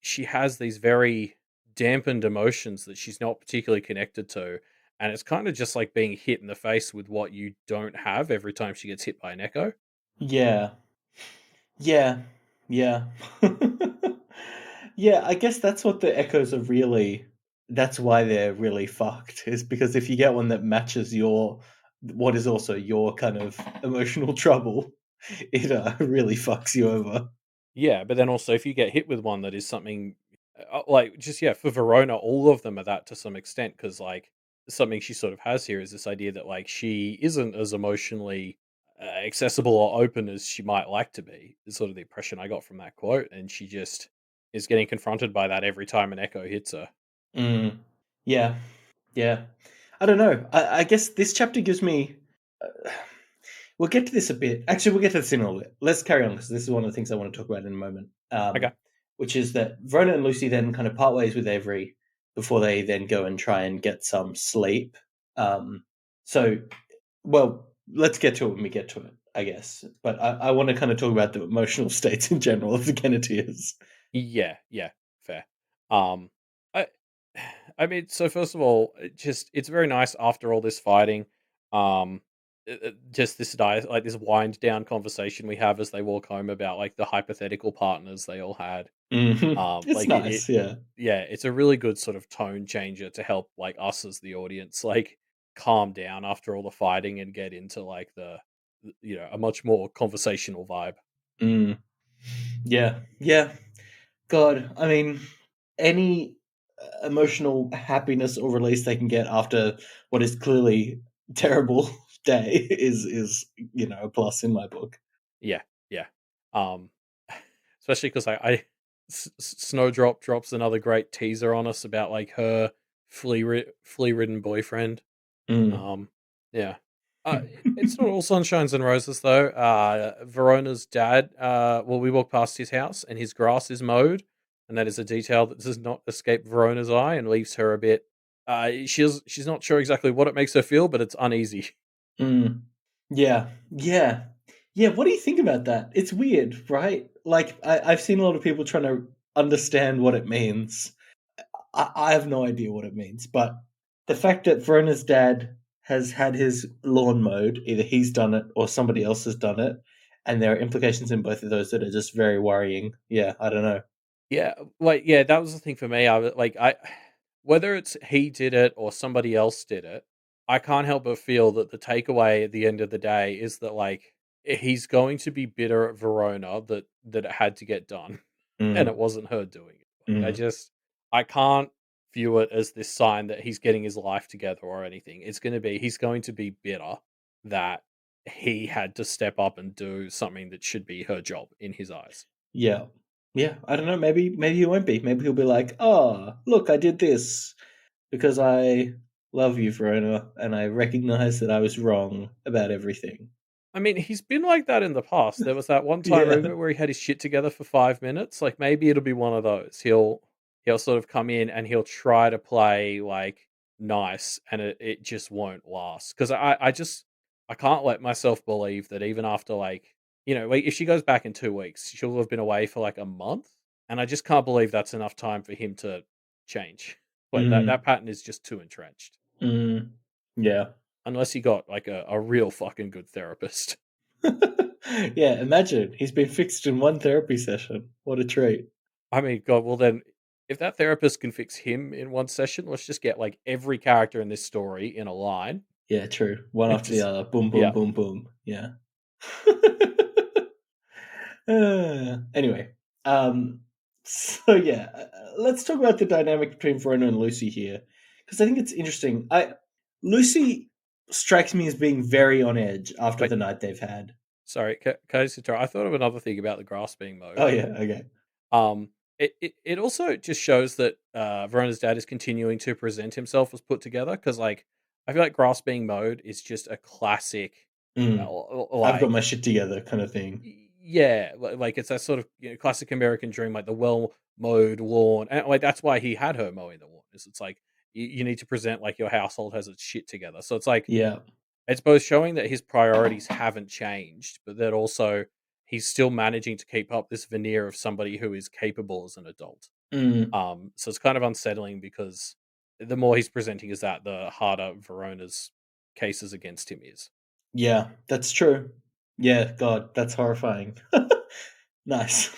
she has these very dampened emotions that she's not particularly connected to. And it's kind of just like being hit in the face with what you don't have every time she gets hit by an echo.
yeah. Yeah. Yeah. Yeah, I guess that's what the echoes are really that's why they're really fucked, is because if you get one that matches your what is also your kind of emotional trouble, it, really fucks you over.
Yeah, but then also if you get hit with one that is something like just yeah, for Verona, all of them are that to some extent because like something she sort of has here is this idea that like she isn't as emotionally accessible or open as she might like to be. Is sort of the impression I got from that quote, and she just is getting confronted by that every time an echo hits her.
Mm. Yeah. Yeah. I don't know. I guess this chapter gives me. We'll get to this a bit. Actually, we'll get to this in a little bit. Let's carry on because this is one of the things I want to talk about in a moment.
Okay.
Which is that Verona and Lucy then kind of part ways with Avery before they then go and try and get some sleep. Um, so, well, let's get to it when we get to it, I guess. But I want to kind of talk about the emotional states in general of the Kenneteers.
Yeah, yeah, fair. Um, I, I mean, so first of all, it's very nice after all this fighting. Just this like this wind down conversation we have as they walk home about like the hypothetical partners they all had.
It's
Like
nice, yeah.
yeah, it's a really good sort of tone changer to help like us as the audience like calm down after all the fighting and get into like a much more conversational vibe.
Mm, yeah, yeah. God, I mean, any emotional happiness or release they can get after what is clearly terrible day is a plus in my book.
Yeah, yeah. Um, especially because Snowdrop drops another great teaser on us about like her flea ridden boyfriend.
Mm.
Um, yeah. It's not all sunshines and roses though. Verona's dad. Well, we walk past his house and his grass is mowed, and that is a detail that does not escape Verona's eye and leaves her a bit. She's not sure exactly what it makes her feel, but it's uneasy.
Mm. Yeah, yeah, yeah. What do you think about that? It's weird, right? Like I've seen a lot of people trying to understand what it means. I have no idea what it means, but the fact that Verona's dad has had his lawn mowed, either he's done it or somebody else has done it, and there are implications in both of those that are just very worrying. Yeah, I don't know.
Yeah, like yeah, that was the thing for me. I was like, I whether it's he did it or somebody else did it, I can't help but feel that the takeaway at the end of the day is that like he's going to be bitter at Verona that it had to get done, and it
Mm,
wasn't her doing it. Like
mm,
I can't view it as this sign that he's getting his life together or anything. It's going to be he's going to be bitter that he had to step up and do something that should be her job in his eyes.
yeah, Yeah, I don't know. Maybe he won't be. Maybe he'll be like, "Oh, look, I did this because I love you, Verona, and I recognize that I was wrong about everything."
I mean, he's been like that in the past. There was that one time,
Yeah.
remember, where he had his shit together for 5 minutes? Like, maybe it'll be one of those. He'll sort of come in and he'll try to play, like, nice, and it just won't last. Because I can't let myself believe that even after, like, like, if she goes back in 2 weeks, she'll have been away for, like, a month, and I just can't believe that's enough time for him to change. Like, that
Mm,
pattern is just too entrenched.
mm, yeah.
Unless he got, like, a real fucking good therapist.
Yeah, imagine he's been fixed in one therapy session. What a treat.
I mean, God, well then, if that therapist can fix him in one session, let's just get like every character in this story in a line
Yeah, true. One
and
after the
just,
other. Boom, boom,
yeah.
boom, boom. Yeah. Anyway, so yeah, let's talk about the dynamic between Verona and Lucy here, because I think it's interesting. Lucy strikes me as being very on edge after
Wait,
the night they've had.
sorry, can I just interrupt? I thought of another thing about the grasping
Oh
mode.
yeah, okay.
Um, it also just shows that Verona's dad is continuing to present himself as put together because, like, I feel like grasping mode is just a classic,
Mm, I've got
like,
my shit together kind of thing.
Yeah, like it's that sort of classic American dream, like the well mowed lawn, and like that's why he had her mowing the lawn. Is it's like you need to present like your household has its shit together. So it's like
Yeah.
it's both showing that his priorities haven't changed, but that also he's still managing to keep up this veneer of somebody who is capable as an adult.
Mm,
So it's kind of unsettling because the more he's presenting as that, the harder Verona's cases against him is.
yeah, that's true. Yeah, God, that's horrifying. Nice.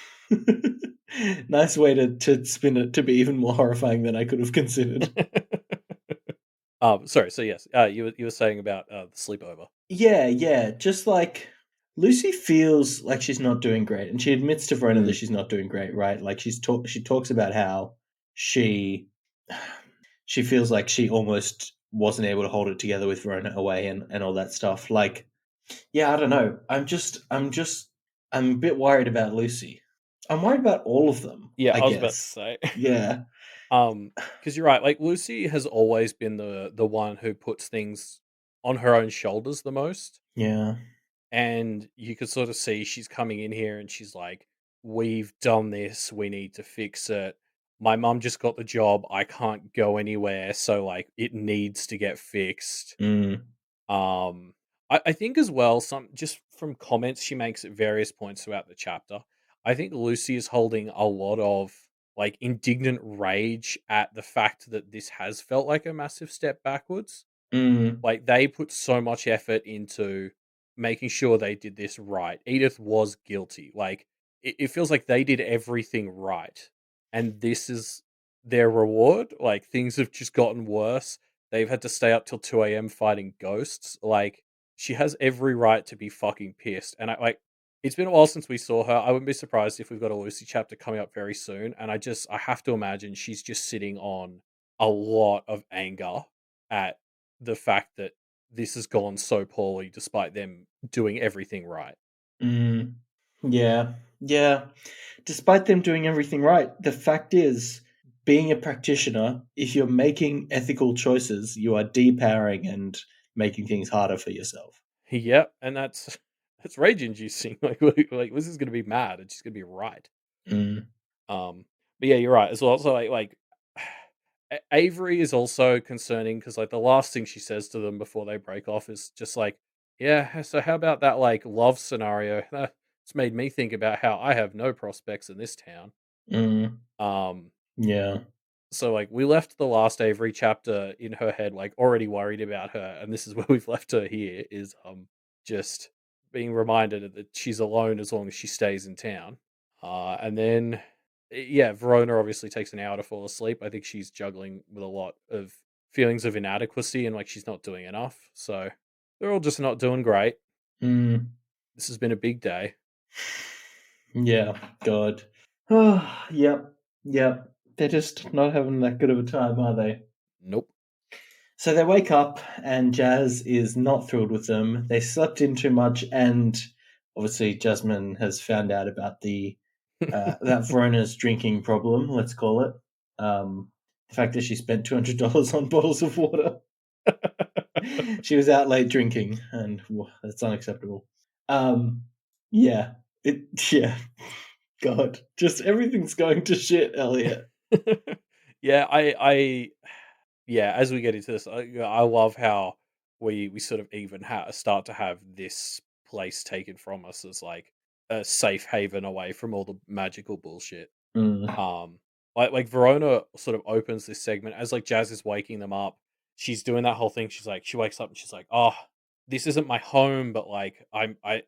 Nice way to spin it to be even more horrifying than I could have considered.
Sorry. So yes, you were saying about the sleepover.
Yeah, yeah. Just like Lucy feels like she's not doing great, and she admits to Verona that
Mm.
she's not doing great, right? Like she talks about how she she feels like she almost wasn't able to hold it together with Verona away and all that stuff. Like, yeah, I don't know. I'm a bit worried about Lucy. I'm worried about all of them,
Yeah,
I
I was about to
guess.
say.
Yeah.
Because you're right. Like Lucy has always been the one who puts things on her own shoulders the most,
Yeah.
and you could sort of see she's coming in here and she's like, "We've done this. We need to fix it. My mum just got the job. I can't go anywhere, so like it needs to get fixed."
Mm,
Um, I think as well, some just from comments she makes at various points throughout the chapter, I think Lucy is holding a lot of like indignant rage at the fact that this has felt like a massive step backwards.
mm,
Like they put so much effort into making sure they did this right. Edith was guilty. Like it feels like they did everything right. And this is their reward. Like things have just gotten worse. They've had to stay up till 2 a.m. fighting ghosts. Like she has every right to be fucking pissed. And I like it's been a while since we saw her. I wouldn't be surprised if we've got a Lucy chapter coming up very soon. And I have to imagine she's just sitting on a lot of anger at the fact that this has gone so poorly despite them doing everything right.
mm. Yeah. Yeah. Despite them doing everything right, the fact is, being a practitioner, if you're making ethical choices, you are depowering and making things harder for yourself.
Yep, and that's rage inducing. Like this is gonna be mad. It's just gonna be right.
Mm,
But yeah, you're right as well. So like Avery is also concerning because like the last thing she says to them before they break off is just like, yeah. So how about that like love scenario? It's made me think about how I have no prospects in this town.
mm,
Um,
yeah.
So like we left the last Avery chapter in her head, like already worried about her, and this is where we've left her here is just being reminded that she's alone as long as she stays in town. And then yeah, Verona obviously takes an hour to fall asleep. I think she's juggling with a lot of feelings of inadequacy and like she's not doing enough. So they're all just not doing great.
Mm,
This has been a big day.
yeah. God. Oh, yep. Yep. They're just not having that good of a time, are they?
Nope.
So they wake up, and Jazz is not thrilled with them. They slept in too much, and obviously Jasmine has found out about the That Verona's drinking problem, let's call it. The fact that she spent $200 on bottles of water. She was out late drinking, and that's unacceptable. Yeah, yeah. God, just everything's going to shit, Elliot.
Yeah, yeah, as we get into this, I love how we sort of even start to have this place taken from us as like a safe haven away from all the magical bullshit.
Mm,
Um, like Verona sort of opens this segment as like Jazz is waking them up. She's doing that whole thing. She's like, she wakes up and she's like, "Oh, this isn't my home, but like I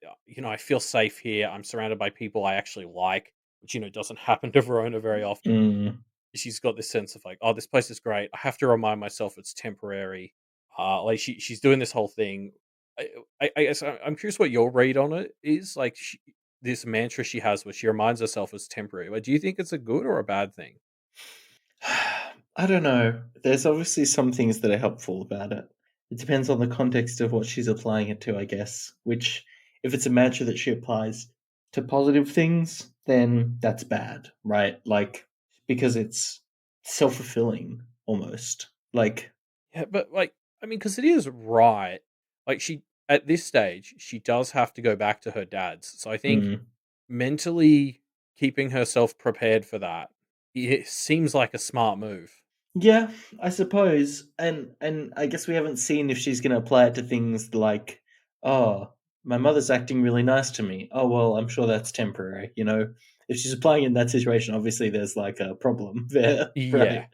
feel safe here. I'm surrounded by people I actually like, which doesn't happen to Verona very often."
mm.
She's got this sense of like, "Oh, this place is great. I have to remind myself it's temporary." Like she's doing this whole thing. I guess I'm curious what your read on it is. Like this mantra she has, where she reminds herself it's temporary. Like, do you think it's a good or a bad thing?
I don't know. There's obviously some things that are helpful about it. It depends on the context of what she's applying it to, I guess. Which, if it's a mantra that she applies to positive things, then that's bad, right? Like, because it's self fulfilling almost. Like,
Yeah, but like, I mean, because it is right. Like she at this stage, she does have to go back to her dad's. So I think
mm,
mentally keeping herself prepared for that, it seems like a smart move.
yeah, I suppose, and I guess we haven't seen if she's going to apply it to things like, oh, my mother's acting really nice to me. Oh well, I'm sure that's temporary. If she's applying it in that situation, obviously there's like a problem there,
Yeah.
right?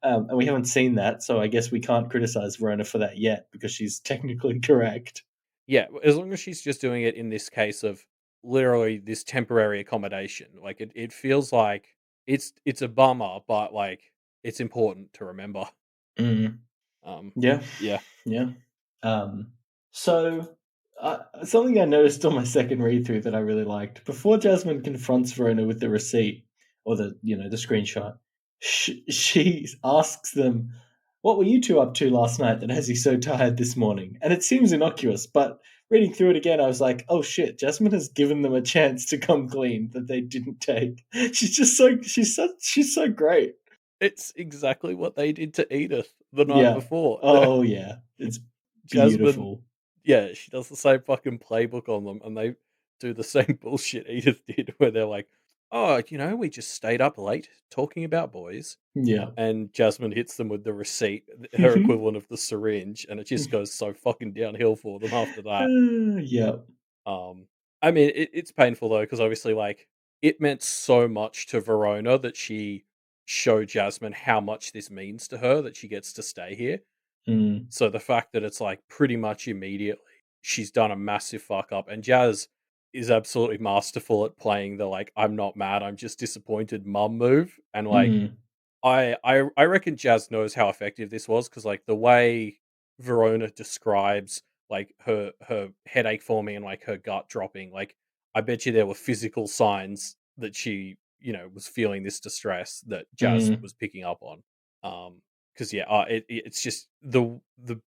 And we haven't seen that, so I guess we can't criticize Verona for that yet because she's technically correct.
Yeah, as long as she's just doing it in this case of literally this temporary accommodation. Like it feels like it's a bummer, but like it's important to remember.
Mm.
Um
Yeah,
yeah.
yeah. Um, so something I noticed on my second read through that I really liked before Jasmine confronts Verona with the receipt or the screenshot, she asks them, "What were you two up to last night that has you so tired this morning?" And it seems innocuous, but reading through it again, I was like, "Oh shit, Jasmine has given them a chance to come clean that they didn't take." She's so great.
It's exactly what they did to Edith the night
Yeah.
before.
Oh yeah. It's
Jasmine,
beautiful.
yeah, she does the same fucking playbook on them, and they do the same bullshit Edith did, where they're like, "Oh, we just stayed up late talking about boys,"
Yeah.
and Jasmine hits them with the receipt, her equivalent of the syringe, and it just goes so fucking downhill for them after that.
Yeah.
Um, I mean, it's painful though, because obviously, like, it meant so much to Verona that she showed Jasmine how much this means to her that she gets to stay here.
Mm,
So the fact that it's like pretty much immediately she's done a massive fuck up, and Jazz is absolutely masterful at playing the like I'm not mad, I'm just disappointed mum move. And like
mm,
I reckon Jazz knows how effective this was because like the way Verona describes like her headache forming and like her gut dropping, like I bet you there were physical signs that she was feeling this distress that Jazz
mm,
was picking up on. Because yeah, it's just the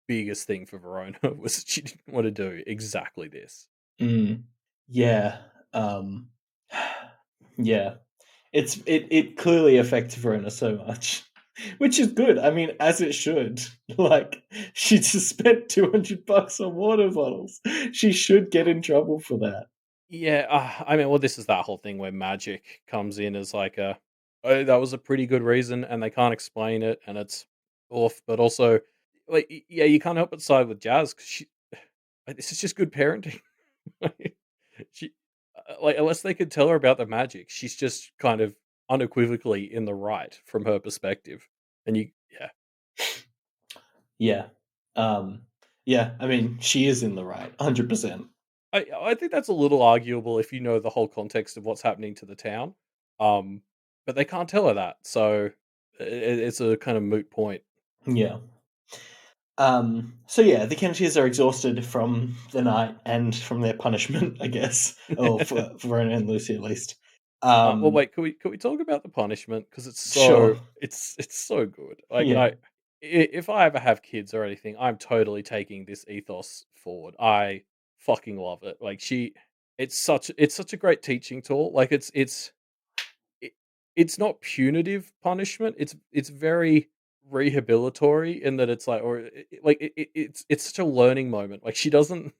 biggest thing for Verona was she didn't want to do exactly this.
mm. Yeah. Um, yeah. It clearly affects Verona so much, which is good. I mean, as it should. Like, she just spent $200 on water bottles. She should get in trouble for that.
Yeah, I mean, well, this is that whole thing where magic comes in as like a, oh, that was a pretty good reason, and they can't explain it, and it's off. But also, like, yeah, you can't help but side with Jazz because this is just good parenting. Like, she, like, unless they could tell her about the magic, she's just kind of unequivocally in the right from her perspective. And yeah,
Yeah. Um, yeah, I mean, she is in the right, 100%.
I think that's a little arguable if you know the whole context of what's happening to the town. Um, but they can't tell her that, so it's a kind of moot point.
Yeah. So yeah, the Kenshis are exhausted from the night and from their punishment, I guess. Or for Verona and Lucy at least.
Well,
Um,
wait, can we talk about the punishment because
sure.
it's so good. Like,
Yeah.
if I ever have kids or anything, I'm totally taking this ethos forward. I fucking love it. Like it's such a great teaching tool. Like it's it's not punitive punishment. It's very rehabilitory in that it's like, or it's such a learning moment. Like she doesn't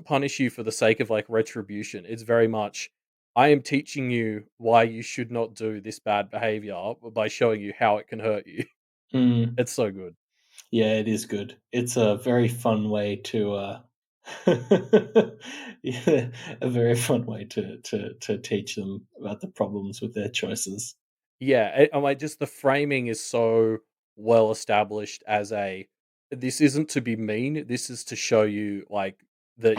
punish you for the sake of like retribution. It's very much, I am teaching you why you should not do this bad behavior by showing you how it can hurt you.
Mm.
It's so good.
Yeah, it is good. It's a very fun way to, yeah, a very fun way to teach them about the problems with their choices.
Yeah, and like just the framing is so well established as a, this isn't to be mean, this is to show you like that,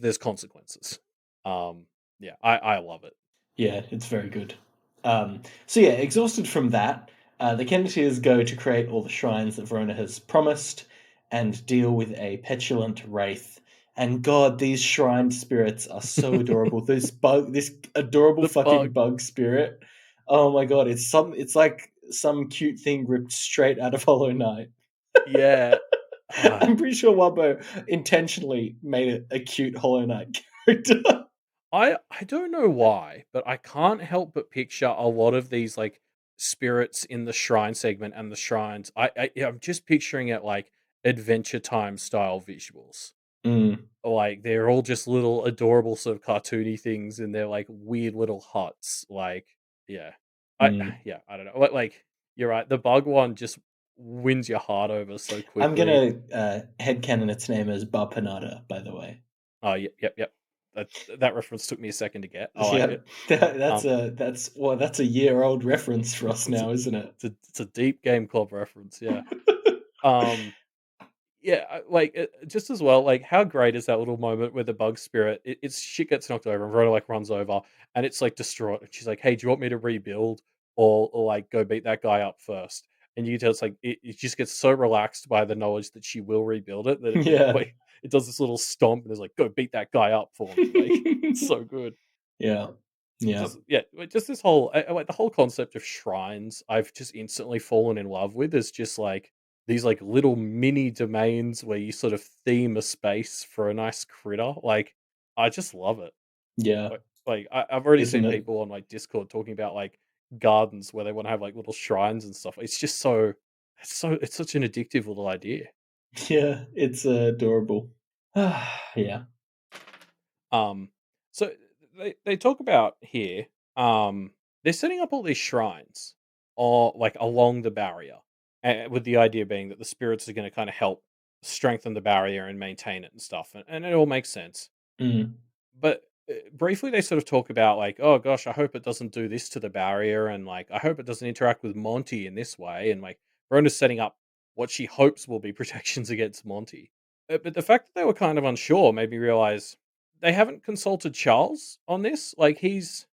there's consequences. Um yeah, I love it.
Yeah, it's very good. So yeah, exhausted from that, the Kenneteers go to create all the shrines that Verona has promised and deal with a petulant Wraith. And God, these shrine spirits are so adorable. This adorable
The
fucking
bug.
bug spirit. Oh my God, it's like some cute thing ripped straight out of Hollow Knight.
Yeah. Ah,
I'm pretty sure Wabbo intentionally made it a cute Hollow Knight character.
I don't know why, but I can't help but picture a lot of these like spirits in the shrine segment and the shrines. Yeah, I'm just picturing it like Adventure Time style visuals.
Mm,
Like, they're all just little adorable sort of cartoony things in their, like, weird little huts, like, yeah. I
mm.
yeah, I don't know, like, you're right, the bug one just wins your heart over so
I'm
quickly.
gonna headcanon its name as Bapanada, by the way.
Oh, yep, yep, yep. That reference took me a second to get, I like it.
Yep, that's
Um,
a year-old reference for us
it's a
now, isn't it?
it's a deep Game Club reference, yeah. Um Yeah, like, just as well, like, how great is that little moment where the bug spirit, it's shit gets knocked over and Verona, like, runs over and it's, like, distraught, and she's like, "Hey, do you want me to rebuild or, like, go beat that guy up first?" And you can tell it's, like, it just gets so relaxed by the knowledge that she will rebuild it that
Yeah.
like, it does this little stomp and is like, "Go beat that guy up for me." Like, it's so good.
Yeah. Yeah.
Just yeah, just this whole like the whole concept of shrines, I've just instantly fallen in love with is just like these like little mini domains where you sort of theme a space for a nice critter. Like I just love it.
Yeah.
I've already
Isn't
seen
it?
people on like Discord talking about like gardens where they want to have like little shrines and stuff. It's just so it's such an addictive little idea.
Yeah, it's adorable. Yeah.
Um, so they talk about here. They're setting up all these shrines, or like along the barrier, with the idea being that the spirits are going to kind of help strengthen the barrier and maintain it and stuff, and it all makes sense.
Mm.
But briefly, they sort of talk about like, oh gosh, I hope it doesn't do this to the barrier, and like, I hope it doesn't interact with Monty in this way, and like, Rona's setting up what she hopes will be protections against Monty. But the fact that they were kind of unsure made me realize they haven't consulted Charles on this. Like, he's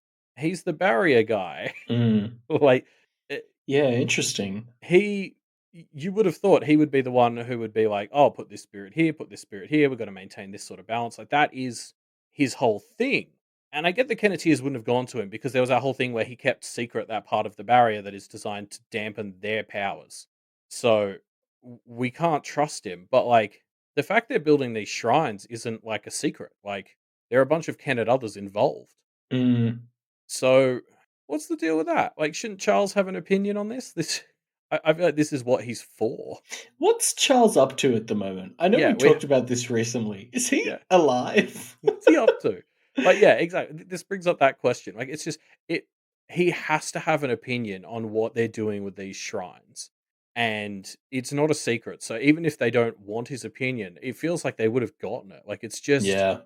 the barrier guy.
Mm.
like, eh,
Yeah, interesting.
you would have thought he would be the one who would be like, "Oh, put this spirit here, put this spirit here. We're going to maintain this sort of balance." Like that is his whole thing. And I get the Kenneteers wouldn't have gone to him because there was that whole thing where he kept secret that part of the barrier that is designed to dampen their powers. So we can't trust him. But like the fact they're building these shrines isn't like a secret. Like there are a bunch of Kennet others involved.
Mm.
So, what's the deal with that? Like, shouldn't Charles have an opinion on this? I feel like this is what he's for.
What's Charles up to at the moment? I know
Yeah,
we talked about this recently. Is he
yeah.
alive?
What's he up to? Like, yeah, exactly. This brings up that question. Like, it's just it. He has to have an opinion on what they're doing with these shrines, and it's not a secret. So even if they don't want his opinion, it feels like they would have gotten it. Like, it's just
Yeah.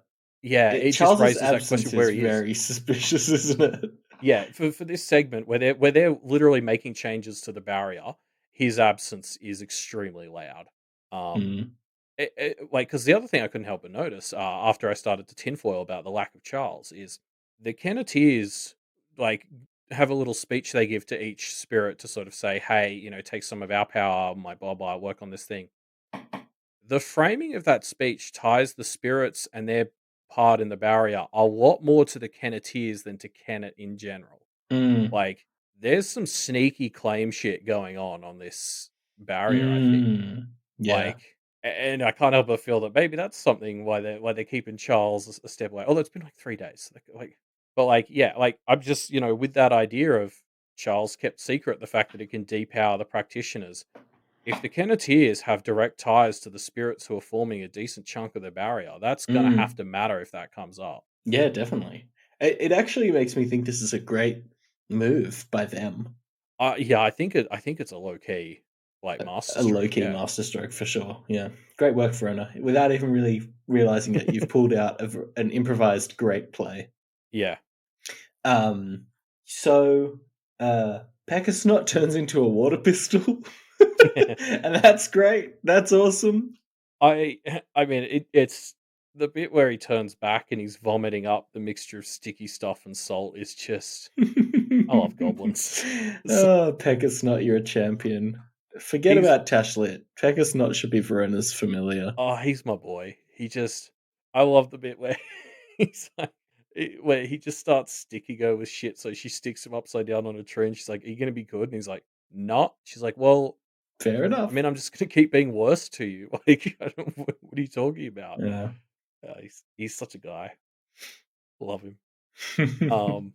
yeah, it just
Charles's
raises that
absence
question where
is
he is.
very suspicious, isn't it?
Yeah, for this segment where they're literally making changes to the barrier, his absence is extremely loud. Um,
Mm.
like because the other thing I couldn't help but notice after I started to tinfoil about the lack of Charles is the Kenneteers like have a little speech they give to each spirit to sort of say, hey, take some of our power, my blah blah, work on this thing. The framing of that speech ties the spirits and their part in the barrier a lot more to the Kenneteers than to Kennet in general.
Mm.
Like, there's some sneaky claim shit going on this barrier, I think.
Mm. Yeah.
Like, and I can't help but feel that maybe that's something why they're keeping Charles a step away. Although it's been like 3 days, but like, yeah, like I'm just with that idea of Charles kept secret the fact that it can depower the practitioners. If the Kenneteers have direct ties to the spirits who are forming a decent chunk of the barrier, that's going to have
Mm.
to matter if that comes up.
Yeah, definitely. It actually makes me think this is a great move by them.
Yeah, I think it's a low key like
A low
masterstroke.
key
Yeah,
masterstroke for sure. Yeah, great work, Verona. Without even really realizing it, you've pulled out an improvised great play.
yeah.
Um, so Peckersnot turns into a water pistol, and that's great. That's awesome.
I I mean it's the bit where he turns back and he's vomiting up the mixture of sticky stuff and salt is just I love goblins. So
Oh, Peckersnot, you're a champion. Forget
he's
about Tashlit. Peckersnot should be Verona's familiar.
he's my boy. I love the bit where he's like where he just starts sticking her with shit. So she sticks him upside down on a tree and she's like, "Are you gonna be good?" And he's like, "Not." She's like, "Well,
Fair
I
enough.
mean, I'm just gonna keep being worse to you." Like, I don't, what are you talking about?
Yeah.
He's such a guy. Love him. Um,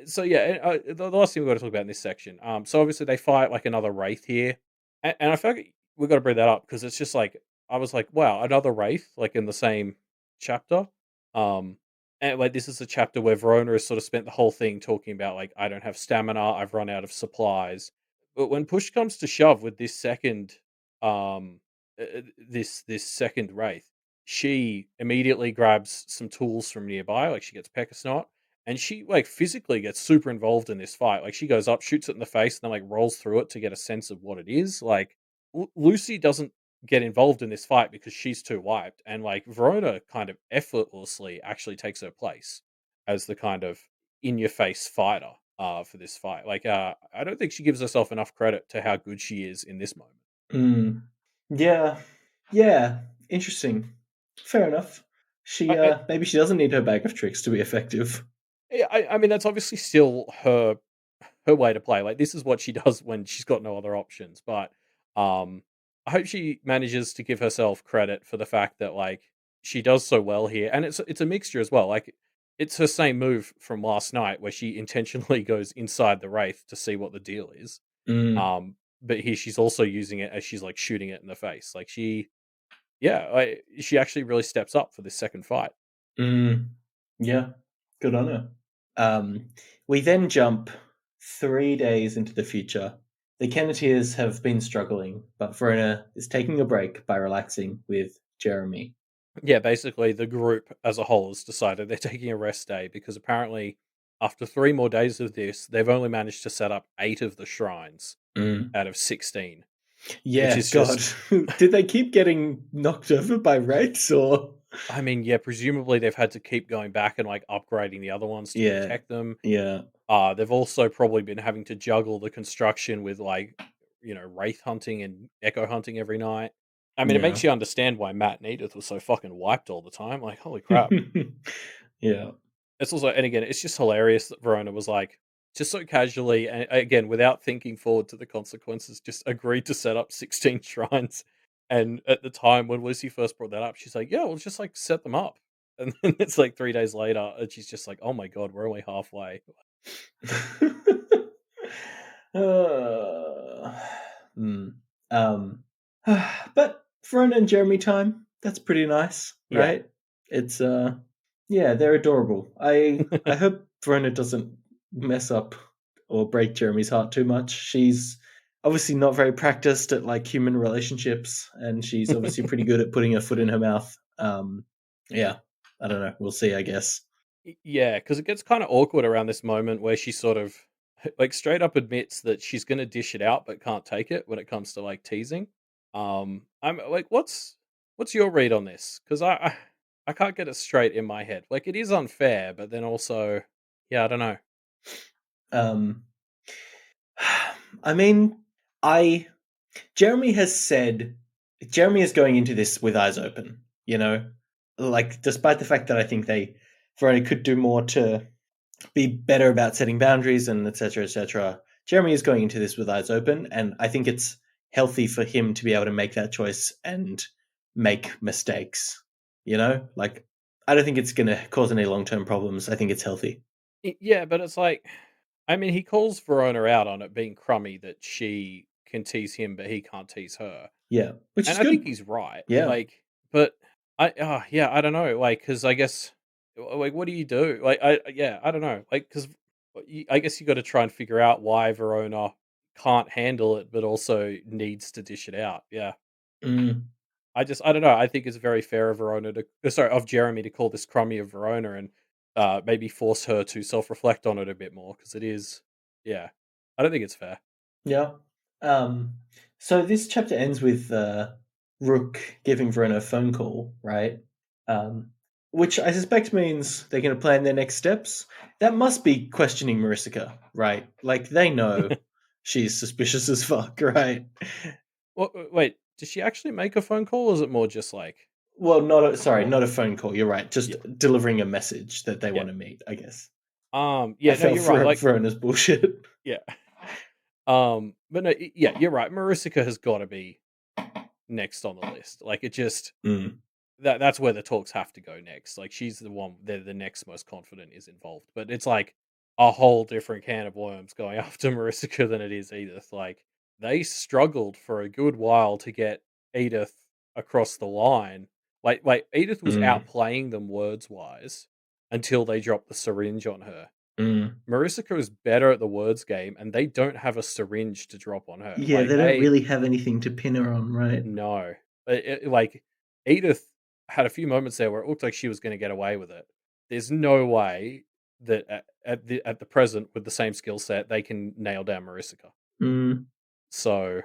so yeah, the last thing we've got to talk about in this section. So obviously they fight like another wraith here, and I feel like we've got to bring that up because it's just like I was like, wow, another wraith like in the same chapter. Um, and like this is a chapter where Verona has sort of spent the whole thing talking about like I don't have stamina, I've run out of supplies. But when push comes to shove with this second, um, this second wraith, she immediately grabs some tools from nearby. Like she gets Pecker Snot and she like physically gets super involved in this fight. Like she goes up, shoots it in the face, and then like rolls through it to get a sense of what it is. Like Lucy doesn't get involved in this fight because she's too wiped, and like Verona kind of effortlessly actually takes her place as the kind of in your face fighter for this fight. Like I don't think she gives herself enough credit to how good she is in this moment.
Mm. Yeah. Yeah. Interesting. Fair enough. She
I,
maybe she doesn't need her bag of tricks to be effective.
yeah, I mean that's obviously still her way to play. Like this is what she does when she's got no other options. But um I hope she manages to give herself credit for the fact that like she does so well here. And it's a mixture as well. Like it's her same move from last night where she intentionally goes inside the wraith to see what the deal is.
Mm.
But here she's also using it as she's like shooting it in the face. Like she actually really steps up for this second fight.
Mm. Yeah. Good on her. We then jump 3 days into the future. The Kenneteers have been struggling, but Verona is taking a break by relaxing with Jeremy.
Yeah, basically the group as a whole has decided they're taking a rest day because apparently after 3 more days of this, they've only managed to set up 8 of the shrines
Mm.
out of 16, which
Yeah,
is
God.
just
Did they keep getting knocked over by wraiths or?
I mean, yeah, presumably they've had to keep going back and like upgrading the other ones to
Yeah,
protect them.
yeah,
They've also probably been having to juggle the construction with like, wraith hunting and echo hunting every night. I mean, it
yeah.
makes you understand why Matt and Edith was so fucking wiped all the time. Like, holy crap.
Yeah.
It's also, and again, it's just hilarious that Verona was like, just so casually, and again, without thinking forward to the consequences, just agreed to set up 16 shrines. And at the time when Lucy first brought that up, she's like, yeah, we'll just like set them up. And then it's like 3 days later, and she's just like, oh my God, we're only halfway.
Uh, hmm. Um, but Verona and Jeremy time, that's pretty nice,
Yeah.
right? It's yeah, they're adorable. I hope Verona doesn't mess up or break Jeremy's heart too much. She's obviously not very practiced at like human relationships, and she's obviously pretty good at putting her foot in her mouth. Yeah, I don't know. We'll see, I guess.
Yeah, because it gets kind of awkward around this moment where she sort of like straight up admits that she's going to dish it out but can't take it when it comes to like teasing. I'm like, what's your read on this? Because I can't get it straight in my head. Like it is unfair, but then also, yeah, I don't know.
Um, I mean, I Jeremy has said Jeremy is going into this with eyes open. You know, like despite the fact that I think they Verona could do more to be better about setting boundaries and etc. etc. Jeremy is going into this with eyes open, and I think it's healthy for him to be able to make that choice and make mistakes. You know, like I don't think it's going to cause any long term problems. I think it's healthy.
Yeah, but it's like I mean, he calls Verona out on it being crummy that she can tease him, but he can't tease her.
Yeah, which
And
is
I think
good.
he's right.
Yeah.
Like, but yeah, I don't know. Like, because I guess, like, what do you do? Like, yeah, I don't know. Like, because I guess you got to try and figure out why Verona can't handle it, but also needs to dish it out. Yeah.
Mm,
I don't know. I think it's very fair of Verona to, sorry, of Jeremy to call this crummy of Verona and maybe force her to self reflect on it a bit more because it is, yeah. I don't think it's fair.
yeah. Um, so this chapter ends with Rook giving Verona a phone call, right? Um, which I suspect means they're going to plan their next steps. That must be questioning Marisica, right? Like they know she's suspicious as fuck, right?
Well, wait, did she actually make a phone call? Or is it more just like,
Well, not a phone call. You're right. Just
yeah,
delivering a message that they
yeah,
want to meet. I guess I
yeah, no,
fell
you're right.
for
Like,
Verona's bullshit.
yeah, but no, yeah, you're right. Marisica has got to be next on the list. Like, it just
Mm,
that's where the talks have to go next. Like, she's the one they're the next most confident is involved, but it's like a whole different can of worms going after Marisica than it is Edith. Like, they struggled for a good while to get Edith across the line. Like Edith was
mm,
outplaying them words wise until they dropped the syringe on her.
mm.
Marisica is better at the words game, and they don't have a syringe to drop on her.
Yeah,
Like,
they don't
they
really have anything to pin her on, right?
no. Like, Edith had a few moments there where it looked like she was gonna get away with it. There's no way that at the present, with the same skill set, they can nail down Marisica.
Mm,
So,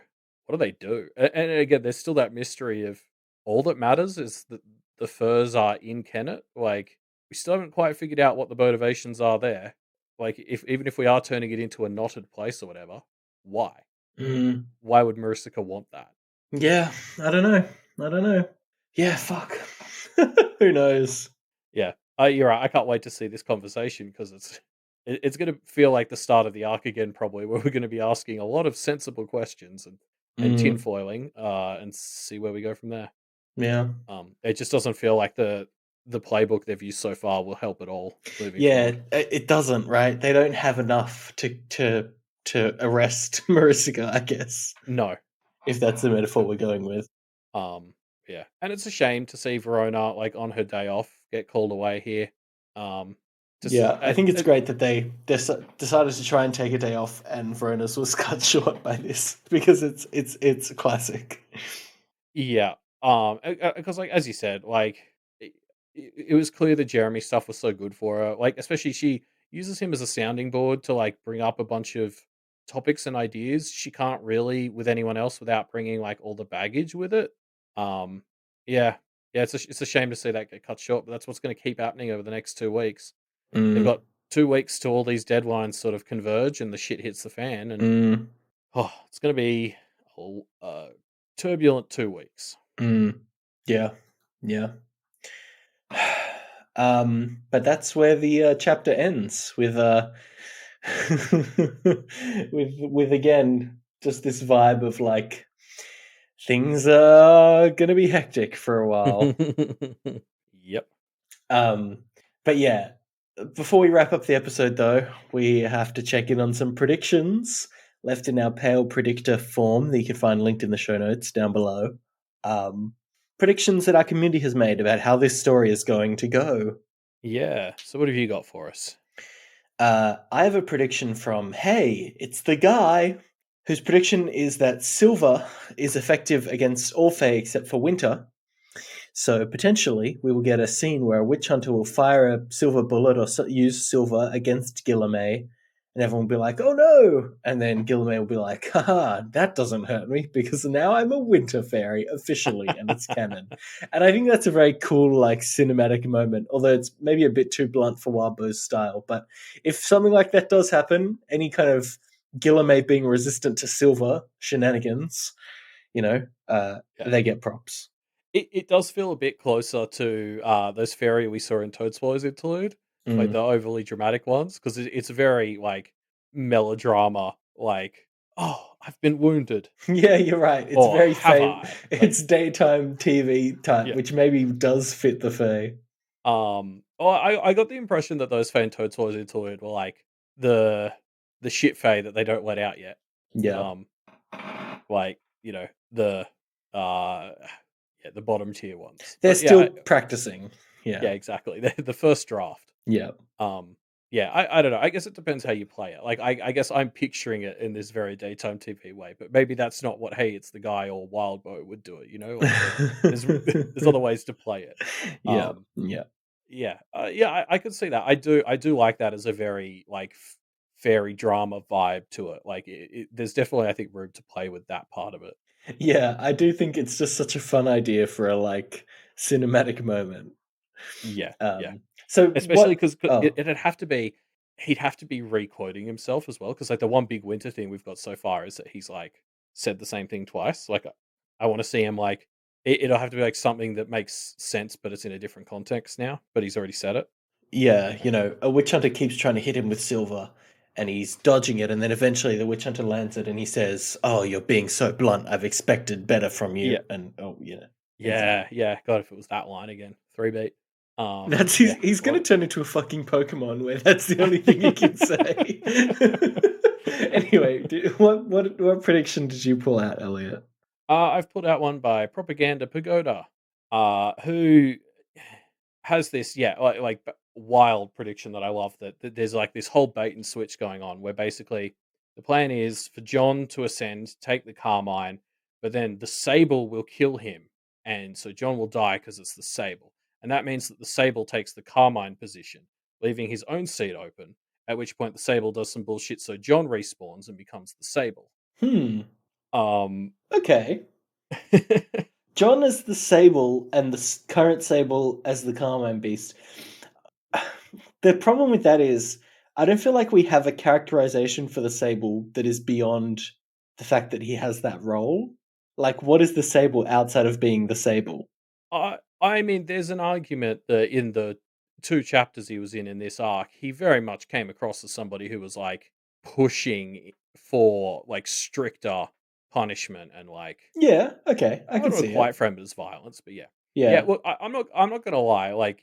what do they do? And again, there's still that mystery of all that matters is that the furs are in Kennet. Like, we still haven't quite figured out what the motivations are there. Like, if even if we are turning it into a knotted place or whatever, why?
mm.
Why would Marisica want that?
Yeah, I don't know. I don't know. Yeah, fuck. Who knows?
Yeah, you're right. I can't wait to see this conversation because it's going to feel like the start of the arc again, probably, where we're going to be asking a lot of sensible questions and
Mm,
tinfoiling, and see where we go from there.
yeah.
It just doesn't feel like the playbook they've used so far will help at all moving
Yeah,
forward.
it doesn't, right? They don't have enough to arrest Marisica, I guess,
No.
if that's the metaphor we're going with.
Um, yeah, and it's a shame to see Verona like on her day off get called away here. Um, just
Yeah, I think it's great that they decided to try and take a day off, and Verona's was cut short by this because it's classic.
Yeah. Because like as you said, like it, it was clear that Jeremy stuff was so good for her. Like especially she uses him as a sounding board to like bring up a bunch of topics and ideas. She can't really with anyone else without bringing like all the baggage with it. Um, yeah, yeah. It's a shame to see that get cut short, but that's what's going to keep happening over the next 2 weeks. They've
Mm,
got 2 weeks to all these deadlines sort of converge, and the shit hits the fan, and
mm,
oh, it's going to be a turbulent 2 weeks.
mm. Yeah, yeah. But that's where the chapter ends with with again just this vibe of like things are gonna be hectic for a while.
Yep.
Um, but yeah, before we wrap up the episode, though, we have to check in on some predictions left in our Pale Predictor form that you can find linked in the show notes down below. Um, predictions that our community has made about how this story is going to go.
Yeah. So what have you got for us?
I have a prediction from Hey, it's the guy whose prediction is that Silver is effective against all Fae except for Winter. So potentially, we will get a scene where a witch hunter will fire a silver bullet or use silver against Gilame, and everyone will be like, "Oh no!" And then Gilame will be like, "Haha, that doesn't hurt me because now I'm a winter fairy officially, and it's canon." And I think that's a very cool, like, cinematic moment. Although it's maybe a bit too blunt for Wildbow's style, but if something like that does happen, any kind of Gilame being resistant to silver shenanigans, you know,
Yeah.
they get props.
It does feel a bit closer to those fairy we saw in Toadspoil's interlude, like
Mm.
the overly dramatic ones, because it's very like melodrama, like, oh, I've been wounded,
Yeah, you're right. It's
or
very
have
fame.
I? Like,
It's daytime TV type,
yeah.
which maybe does fit the Fae.
I got the impression that those fan Toadspoil's interlude were like the the shit fey that they don't let out yet.
Yeah.
Um, like the uh, yeah, the bottom tier ones.
They're
But yeah,
still practicing. Yeah.
yeah, exactly. The first draft.
Yeah.
Um, yeah, I don't know. I guess it depends how you play it. Like, I guess I'm picturing it in this very daytime TV way, but maybe that's not what Hey It's the Guy or Wildbow would do it. Like there's other ways to play it.
Yeah.
Um,
Yeah.
yeah, yeah, I could see that. I do like that as a very like fairy drama vibe to it. Like, there's definitely I think room to play with that part of it.
Yeah, I do think it's just such a fun idea for a like cinematic moment.
Yeah, yeah.
So
Especially
what?
because
Oh,
it'd have to be he'd have to be re-quoting himself as well. Because like, the one big winter thing we've got so far is that he's, like, said the same thing twice. Like, I wanna see him, like it'll have to be, like, something that makes sense, but it's in a different context now, but he's already said it.
yeah, a witch hunter keeps trying to hit him with silver, and he's dodging it, and then eventually the witch hunter lands it, and he says, "Oh, you're being so blunt. I've expected better from
Yeah.
you." And oh, yeah,
Yeah,
exactly.
yeah. God, if it was that line again. 3 beat.
That's
Yeah.
he's gonna
Well
turn into a fucking Pokemon where that's the only thing he can say. Anyway, what prediction did you pull out, Elliot?
I've put out one by Propaganda Pagoda, who has this, yeah, wild prediction that I love. That there's like this whole bait and switch going on, where basically the plan is for John to ascend, take the Carmine, but then the Sable will kill him, and so John will die because it's the Sable, and that means that the Sable takes the Carmine position, leaving his own seat open. At which point the Sable does some bullshit, so John respawns and becomes the Sable.
Hmm.
Um,
Okay. John as the Sable and the current Sable as the Carmine Beast. The problem with that is, I don't feel like we have a characterization for the Sable that is beyond the fact that he has that role. Like, what is the Sable outside of being the Sable?
I mean, there's an argument that in the 2 chapters he was in this arc, he very much came across as somebody who was, like, pushing for, like, stricter punishment and, like,
Yeah, okay, I
I
can
don't
see
quite
it.
frame it as violence, but yeah. Yeah,
Yeah,
look, I'm not gonna lie, like,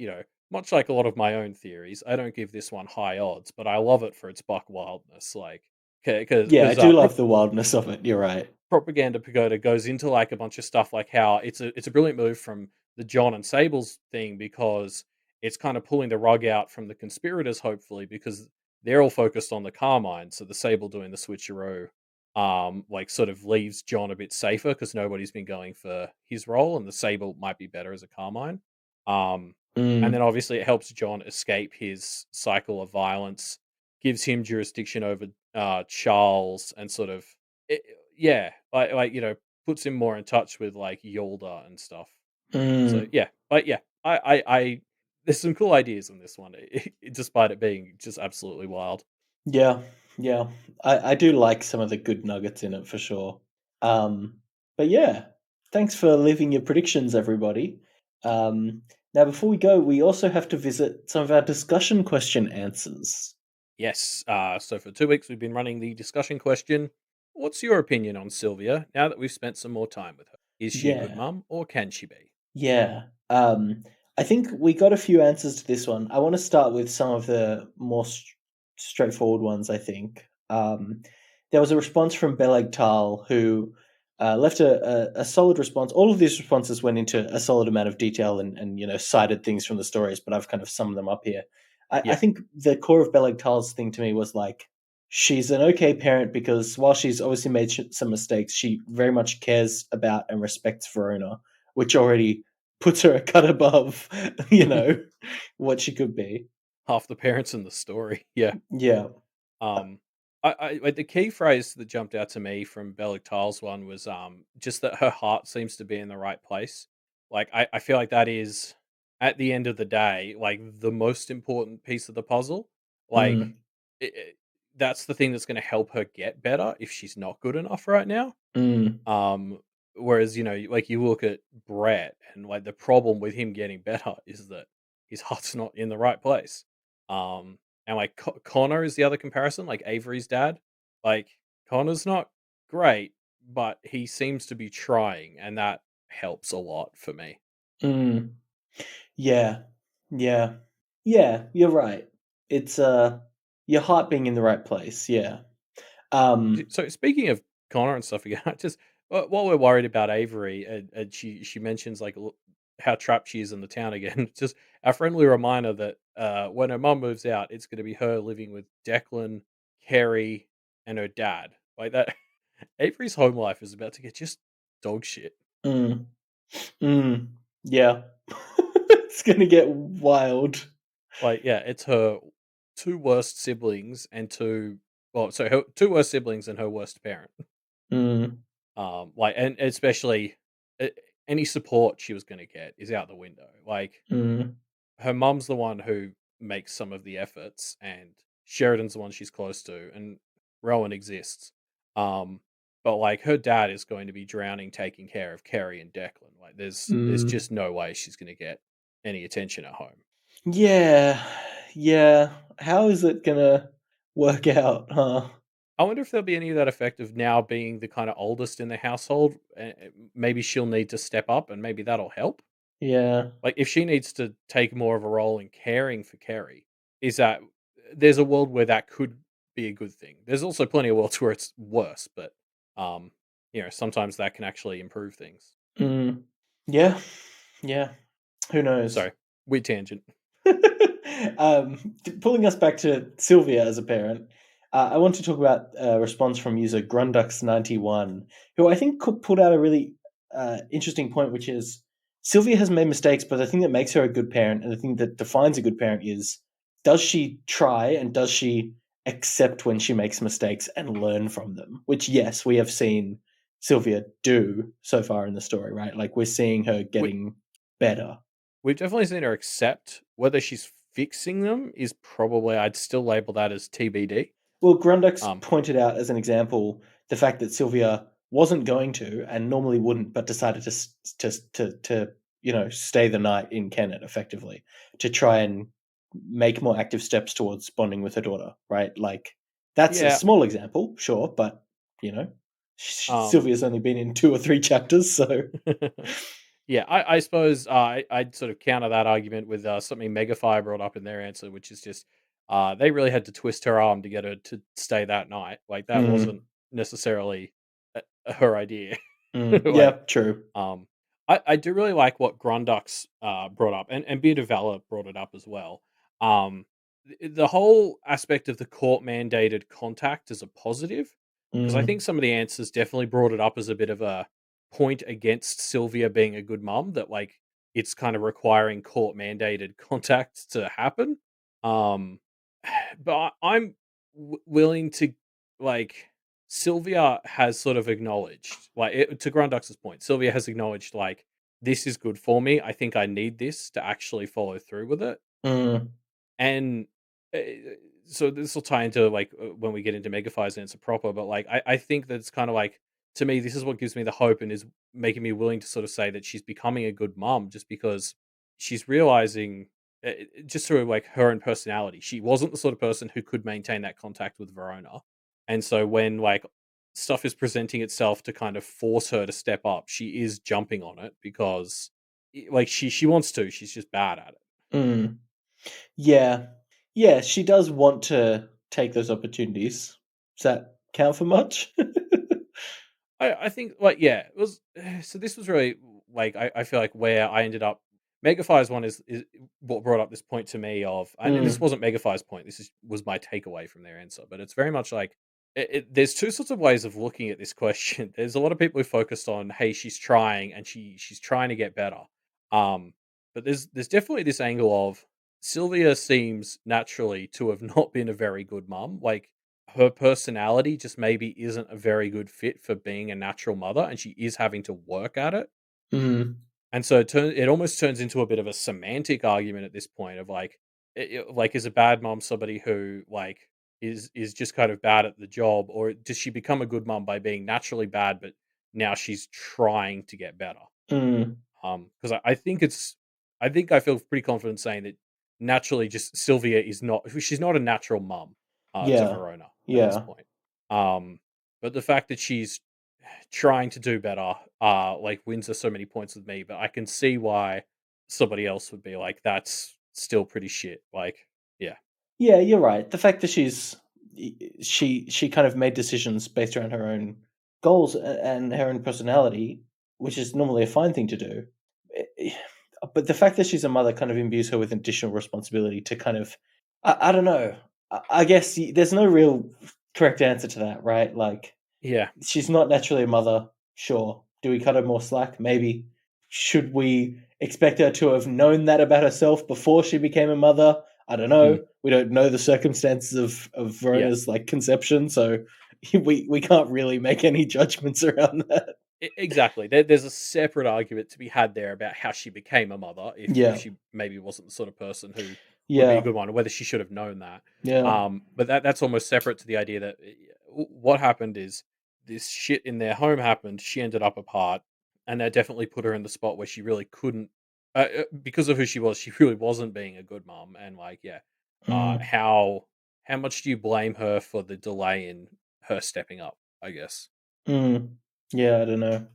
much like a lot of my own theories, I don't give this one high odds, but I love it for its buck wildness, like, because
yeah, I do love the wildness of it. You're right.
Propaganda Pagoda goes into like a bunch of stuff, like how it's a brilliant move from the John and Sables thing, because it's kind of pulling the rug out from the conspirators, hopefully, because they're all focused on the Carmine. So the Sable doing the switcheroo, like, sort of leaves John a bit safer because nobody's been going for his role, and the Sable might be better as a Carmine. Um, and then
Mm,
obviously it helps John escape his cycle of violence, gives him jurisdiction over Charles, and sort of it, yeah, puts him more in touch with like Yolda and stuff. So
mm.
yeah, but yeah, I there's some cool ideas in this one, despite it being just absolutely wild.
Yeah, yeah. I do like some of the good nuggets in it for sure. Um, but yeah, thanks for leaving your predictions, everybody. Now, before we go, we also have to visit some of our discussion question answers.
Yes. So for 2 weeks we've been running the discussion question. What's your opinion on Sylvia now that we've spent some more time with her? Is she a good
Yeah,
mum, or can she be?
yeah. I think we got a few answers to this one. I want to start with some of the more straightforward ones, I think. There was a response from Beleg Tal who left a solid response. All of these responses went into a solid amount of detail and cited things from the stories, but I've kind of summed them up here. I
Yeah.
think the core of Beleg Tal's thing to me was like, she's an okay parent because while she's obviously made some mistakes, she very much cares about and respects Verona, which already puts her a cut above, what she could be.
Half the parents in the story. Yeah.
Yeah.
Um, I like, the key phrase that jumped out to me from Bellic Tiles one was just that her heart seems to be in the right place. Like, I feel like that is, at the end of the day, like, the most important piece of the puzzle. Like,
Mm,
that's the thing that's going to help her get better if she's not good enough right now.
mm,
Um, Whereas, like, you look at Brett, and like, the problem with him getting better is that his heart's not in the right place. And like, Connor is the other comparison, like Avery's dad. Like, Connor's not great, but he seems to be trying, and that helps a lot for me.
mm. Yeah. Yeah. Yeah, you're right. It's your heart being in the right place. Yeah. Um,
So speaking of Connor and stuff again, I just while we're worried about Avery and she mentions like how trapped she is in the town again, just a friendly reminder that when her mum moves out, it's going to be her living with Declan, Kerry, and her dad. Like that, Avery's home life is about to get just dog shit.
mm, yeah, it's gonna get wild.
Like yeah, it's her two worst siblings and two well, so her two worst siblings and her worst parent.
Mm,
Like, and especially uh, any support she was going to get is out the window. Like,
mm,
her mum's the one who makes some of the efforts, and Sheridan's the one she's close to, and Rowan exists. Um, but like, her dad is going to be drowning taking care of Kerry and Declan. Like, there's
mm.
just no way she's going to get any attention at home.
Yeah, yeah. How is it gonna work out, huh?
I wonder if there'll be any of that effect of now being the kind of oldest in the household. Maybe she'll need to step up, and maybe that'll help.
Yeah.
Like, if she needs to take more of a role in caring for Kerry, is that there's a world where that could be a good thing. There's also plenty of worlds where it's worse, but, um, sometimes that can actually improve things.
Mm. Yeah, yeah. Who knows?
Sorry, weird tangent.
Pulling us back to Sylvia as a parent, I want to talk about a response from user Grundux91, who I think put out a really interesting point, which is Sylvia has made mistakes, but the thing that makes her a good parent and the thing that defines a good parent is does she try and does she accept when she makes mistakes and learn from them? Which, yes, we have seen Sylvia do so far in the story, right? Like we're seeing her
We
getting better.
we've definitely seen her accept whether she's fixing them is probably I'd still label that as TBD.
Well, Grundux
Um,
pointed out as an example the fact that Sylvia wasn't going to and normally wouldn't, but decided to stay the night in Kennet effectively to try and make more active steps towards bonding with her daughter. Right, like that's a
yeah,
small example, sure, but you know,
um
Sylvia's only been in 2 or 3 chapters, so
Yeah, I suppose I'd sort of counter that argument with something Megafire brought up in their answer, which is just they really had to twist her arm to get her to stay that night. Like that wasn't
mm,
necessarily her idea.
yeah,
Like,
true.
um, I do really like what Grundux brought up, and Beard of Valor brought it up as well. The whole aspect of the court mandated contact is a positive because I
Mm,
think some of the answers definitely brought it up as a bit of a point against Sylvia being a good mum that like it's kind of requiring court mandated contact to happen. Um, but I'm willing to like Sylvia has sort of acknowledged, like to Grundux's point, Sylvia has acknowledged like this is good for me. I think I need this to actually follow through with it.
mm,
And uh, so this will tie into like when we get into Megafire's answer proper, but like I think that it's kind of like to me, this is what gives me the hope and is making me willing to sort of say that she's becoming a good mom just because she's realizing just through like her own personality, she wasn't the sort of person who could maintain that contact with Verona. And so when like stuff is presenting itself to kind of force her to step up, she is jumping on it because like she wants to, she's just bad at it.
mm. Yeah. Yeah, she does want to take those opportunities. Does that count for much?
I think like yeah, it was so this was really like I feel like where I ended up Megafire's one is what brought up this point to me of and this
Mm,
wasn't Megafire's point, was my takeaway from their answer, but it's very much like there's two sorts of ways of looking at this question. There's a lot of people who focused on, hey, she's trying and she's trying to get better. Um, but there's definitely this angle of Sylvia seems naturally to have not been a very good mum. Like her personality just maybe isn't a very good fit for being a natural mother, and she is having to work at it.
mm,
And so it almost turns into a bit of a semantic argument at this point of like, like is a bad mom somebody who like is just kind of bad at the job, or does she become a good mom by being naturally bad, but now she's trying to get better?
mm.
Because I think I feel pretty confident saying that naturally, just Sylvia is not, she's not a natural mum to
Yeah.
Verona at this
Yeah.
point. Um, but the fact that she's trying to do better, like wins her so many points with me. But I can see why somebody else would be like, that's still pretty shit. Like, yeah,
Yeah, you're right. The fact that she's she kind of made decisions based around her own goals and her own personality, which is normally a fine thing to do. Eh, But the fact that she's a mother kind of imbues her with additional responsibility to kind of, I don't know. I guess there's no real correct answer to that, right? Like,
Yeah.
she's not naturally a mother. Sure. Do we cut her more slack? Maybe. Should we expect her to have known that about herself before she became a mother? I don't
Mm,
know. We don't know the circumstances of
yeah.
Verona's like conception, so we can't really make any judgments around that.
Exactly. There's a separate argument to be had there about how she became a mother, if
Yeah.
she maybe wasn't the sort of person who would be a
Yeah.
good one, or whether she should have known that.
Yeah.
But that's almost separate to the idea that what happened is this shit in their home happened. She ended up apart, and that definitely put her in the spot where she really couldn't, because of who she was. She really wasn't being a good mom, and like, yeah,
Mm.
how much do you blame her for the delay in her stepping up? I guess.
Mm. Yeah, I don't know.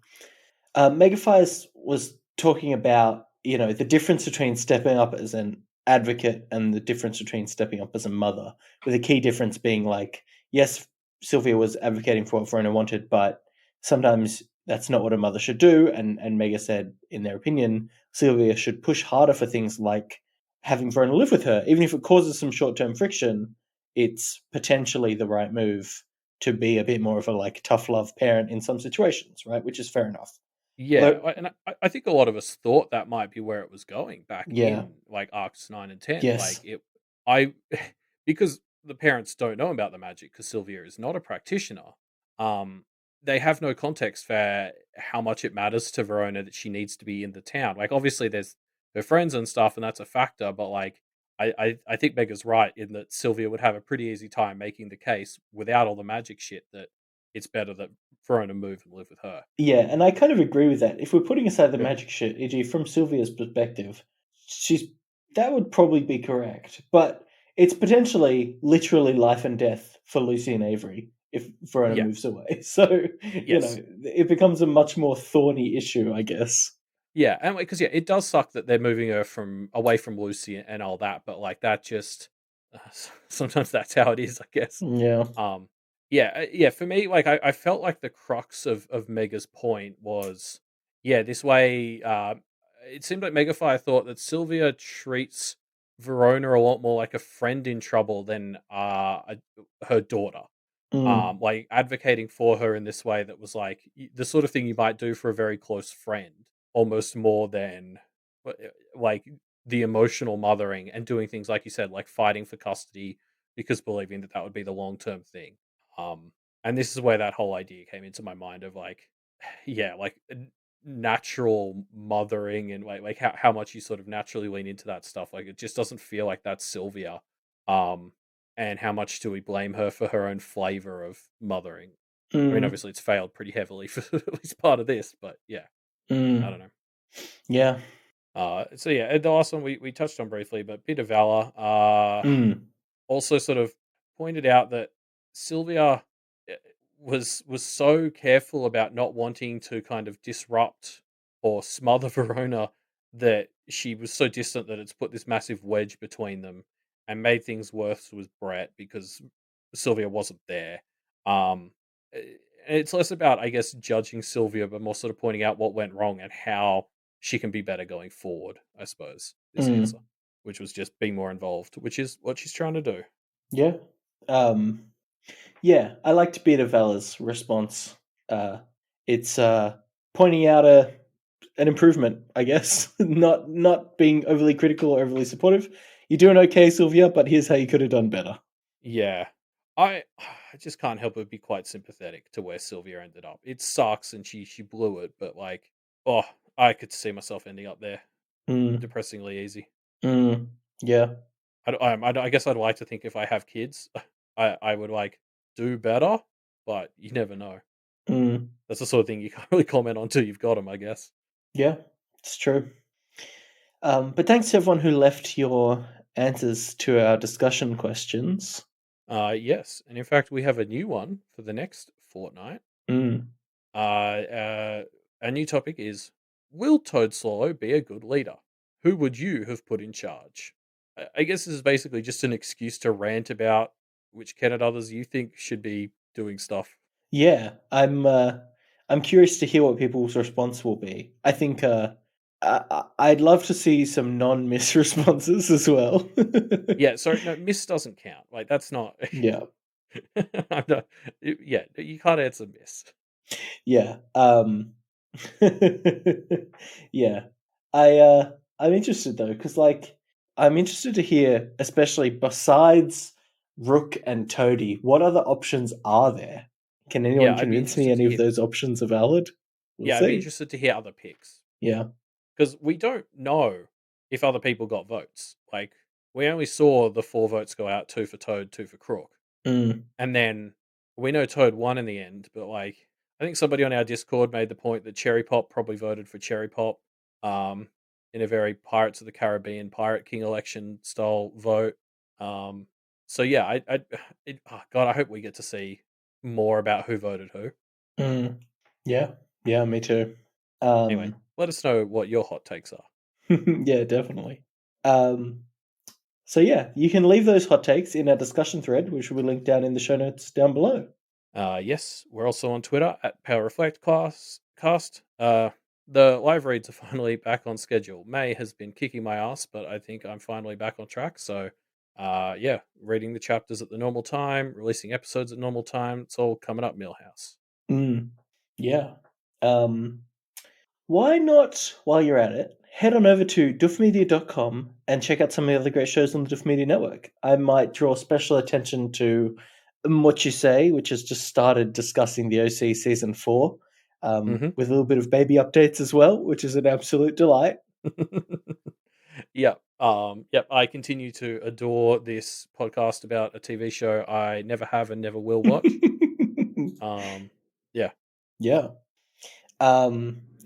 Megafires was talking about, the difference between stepping up as an advocate and the difference between stepping up as a mother, with the key difference being like, yes, Sylvia was advocating for what Verona wanted, but sometimes that's not what a mother should do. And Mega said, in their opinion, Sylvia should push harder for things like having Verona live with her, even if it causes some short-term friction. It's potentially the right move to be a bit more of a like tough love parent in some situations, right? Which is fair enough.
Yeah,
Although,
and I think a lot of us thought that might be where it was going back
yeah,
in like arcs 9 and 10. Like
yes,
I because the parents don't know about the magic because Sylvia is not a practitioner. Um, they have no context for how much it matters to Verona that she needs to be in the town. Like obviously there's her friends and stuff, and that's a factor. But like I think Mega's right in that Sylvia would have a pretty easy time making the case without all the magic shit that it's better that Verona move and live with her.
yeah, and I kind of agree with that. If we're putting aside the
Yeah.
magic shit, e.g., from Sylvia's perspective, she's that would probably be correct, but it's potentially literally life and death for Lucy and Avery if Verona
Yeah.
moves away. So,
Yes.
it becomes a much more thorny issue, I guess.
Yeah, and because yeah, it does suck that they're moving her from away from Lucy and all that, but like that just sometimes that's how it is, I guess.
Yeah.
Um, yeah, yeah. For me, like I felt like the crux of Mega's point was, yeah, this way. It seemed like Megafire thought that Sylvia treats Verona a lot more like a friend in trouble than her daughter.
Mm,
Like advocating for her in this way that was like the sort of thing you might do for a very close friend, almost more than like the emotional mothering and doing things like you said, like fighting for custody because believing that that would be the long term thing. Um, and this is where that whole idea came into my mind of like, yeah, like natural mothering and like how much you sort of naturally lean into that stuff. Like it just doesn't feel like that's Sylvia. Um, and how much do we blame her for her own flavor of mothering? I mean,
mm,
obviously, it's failed pretty heavily for at least part of this, but yeah, I
mm,
don't know.
yeah.
So yeah, the last one we touched on briefly, but Bit of Valor
Mm,
also sort of pointed out that Sylvia eh, was so careful about not wanting to kind of disrupt or smother Verona that she was so distant that it's put this massive wedge between them and made things worse with Brett because Sylvia wasn't there. Um, eh, it's less about, I guess, judging Sylvia, but more sort of pointing out what went wrong and how she can be better going forward. I suppose this answer,
mm,
which was just be more involved, which is what she's trying to do.
yeah. Um, Yeah, I liked Beta Vala's response. Uh, it's pointing out an improvement, I guess. Not being overly critical or overly supportive. You're doing okay, Sylvia, but here's how you could have done better.
Yeah. I I just can't help but be quite sympathetic to where Sylvia ended up. It sucks and she blew it, but like, oh, I could see myself ending up there
Mm,
depressingly easy.
mm, yeah.
I guess I'd like to think if I have kids, I would like do better, but you never know.
Mm,
That's the sort of thing you can't really comment on until you've got them, I guess.
yeah, it's true. But thanks to everyone who left your answers to our discussion questions.
Yes, and in fact, we have a new one for the next fortnight.
Mm,
Uh, uh, our new topic is: will Toad Swallow be a good leader? Who would you have put in charge? I guess this is basically just an excuse to rant about which canon others you think should be doing stuff.
Yeah, I'm curious to hear what people's response will be. I think I'd love to see some non-miss responses as well.
Yeah, sorry, no, miss doesn't count. Like that's not.
Yeah,
I'm not, yeah, you can't answer miss.
yeah, yeah. I'm interested though, because like I'm interested to hear, especially besides Rook and Toady, what other options are there? Can
Yeah,
anyone
I'd be
convince me
interested to
any of
hear.
those options are valid? We'll
Yeah, I'd be
see.
interested to hear other picks
Yeah.
because we don't know if other people got votes. Like we only saw the 4 votes go out: 2 for Toad, 2 for Crook.
Mm.
And then we know Toad won in the end, but like I think somebody on our Discord made the point that Cherry Pop probably voted for Cherry Pop, um, in a very Pirates of the Caribbean Pirate King election style vote. Um, so yeah, oh God, I hope we get to see more about who voted who.
Mm. Yeah. Yeah, me too.
Anyway,
Um,
let us know what your hot takes are.
yeah, definitely. Um, so yeah, you can leave those hot takes in our discussion thread, which will be linked down in the show notes down below.
Yes, we're also on Twitter at Power Reflect Cast. The live reads are finally back on schedule. May has been kicking my ass, but I think I'm finally back on track. So, yeah, reading the chapters at the normal time, releasing episodes at normal time. It's all coming up, Millhouse.
Mm. Yeah. Um, Why not, while you're at it, head on over to duffmedia.com and check out some of the other great shows on the Duff Media Network. I might draw special attention to What You Say, which has just started discussing the OC Season 4,
Mm-hmm.
with a little bit of baby updates as well, which is an absolute delight.
Yep. Yep. I continue to adore this podcast about a TV show I never have and never will watch. Yeah.
Yeah.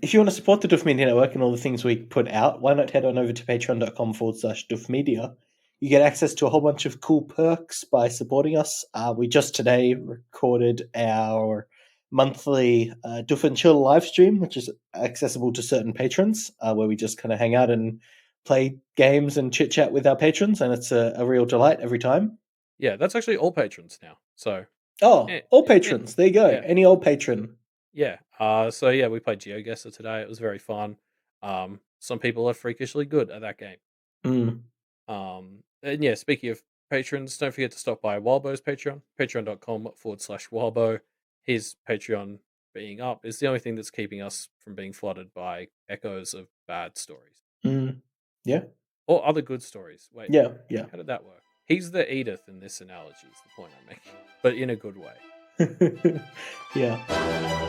If you want to support the Duff Media Network and all the things we put out, why not head on over to patreon.com/Duff Media? You get access to a whole bunch of cool perks by supporting us. We just today recorded our monthly Duff and Chill live stream, which is accessible to certain patrons, where we just kind of hang out and play games and chit chat with our patrons, and it's a real delight every time.
Yeah. That's actually all patrons now. So,
Oh,
eh,
all
eh,
patrons. There you go.
yeah.
Any old patron.
Yeah. So yeah, we played GeoGuessr today. It was very fun. Some people are freakishly good at that game.
Mm.
And yeah, speaking of patrons, don't forget to stop by Walbo's Patreon, patreon.com/Walbo. His Patreon being up is the only thing that's keeping us from being flooded by echoes of bad stories
Mm. Yeah.
or other good stories. Wait,
Yeah. Yeah.
how did that work? He's the Edith in this analogy, is the point I'm making, but in a good way.
Yeah.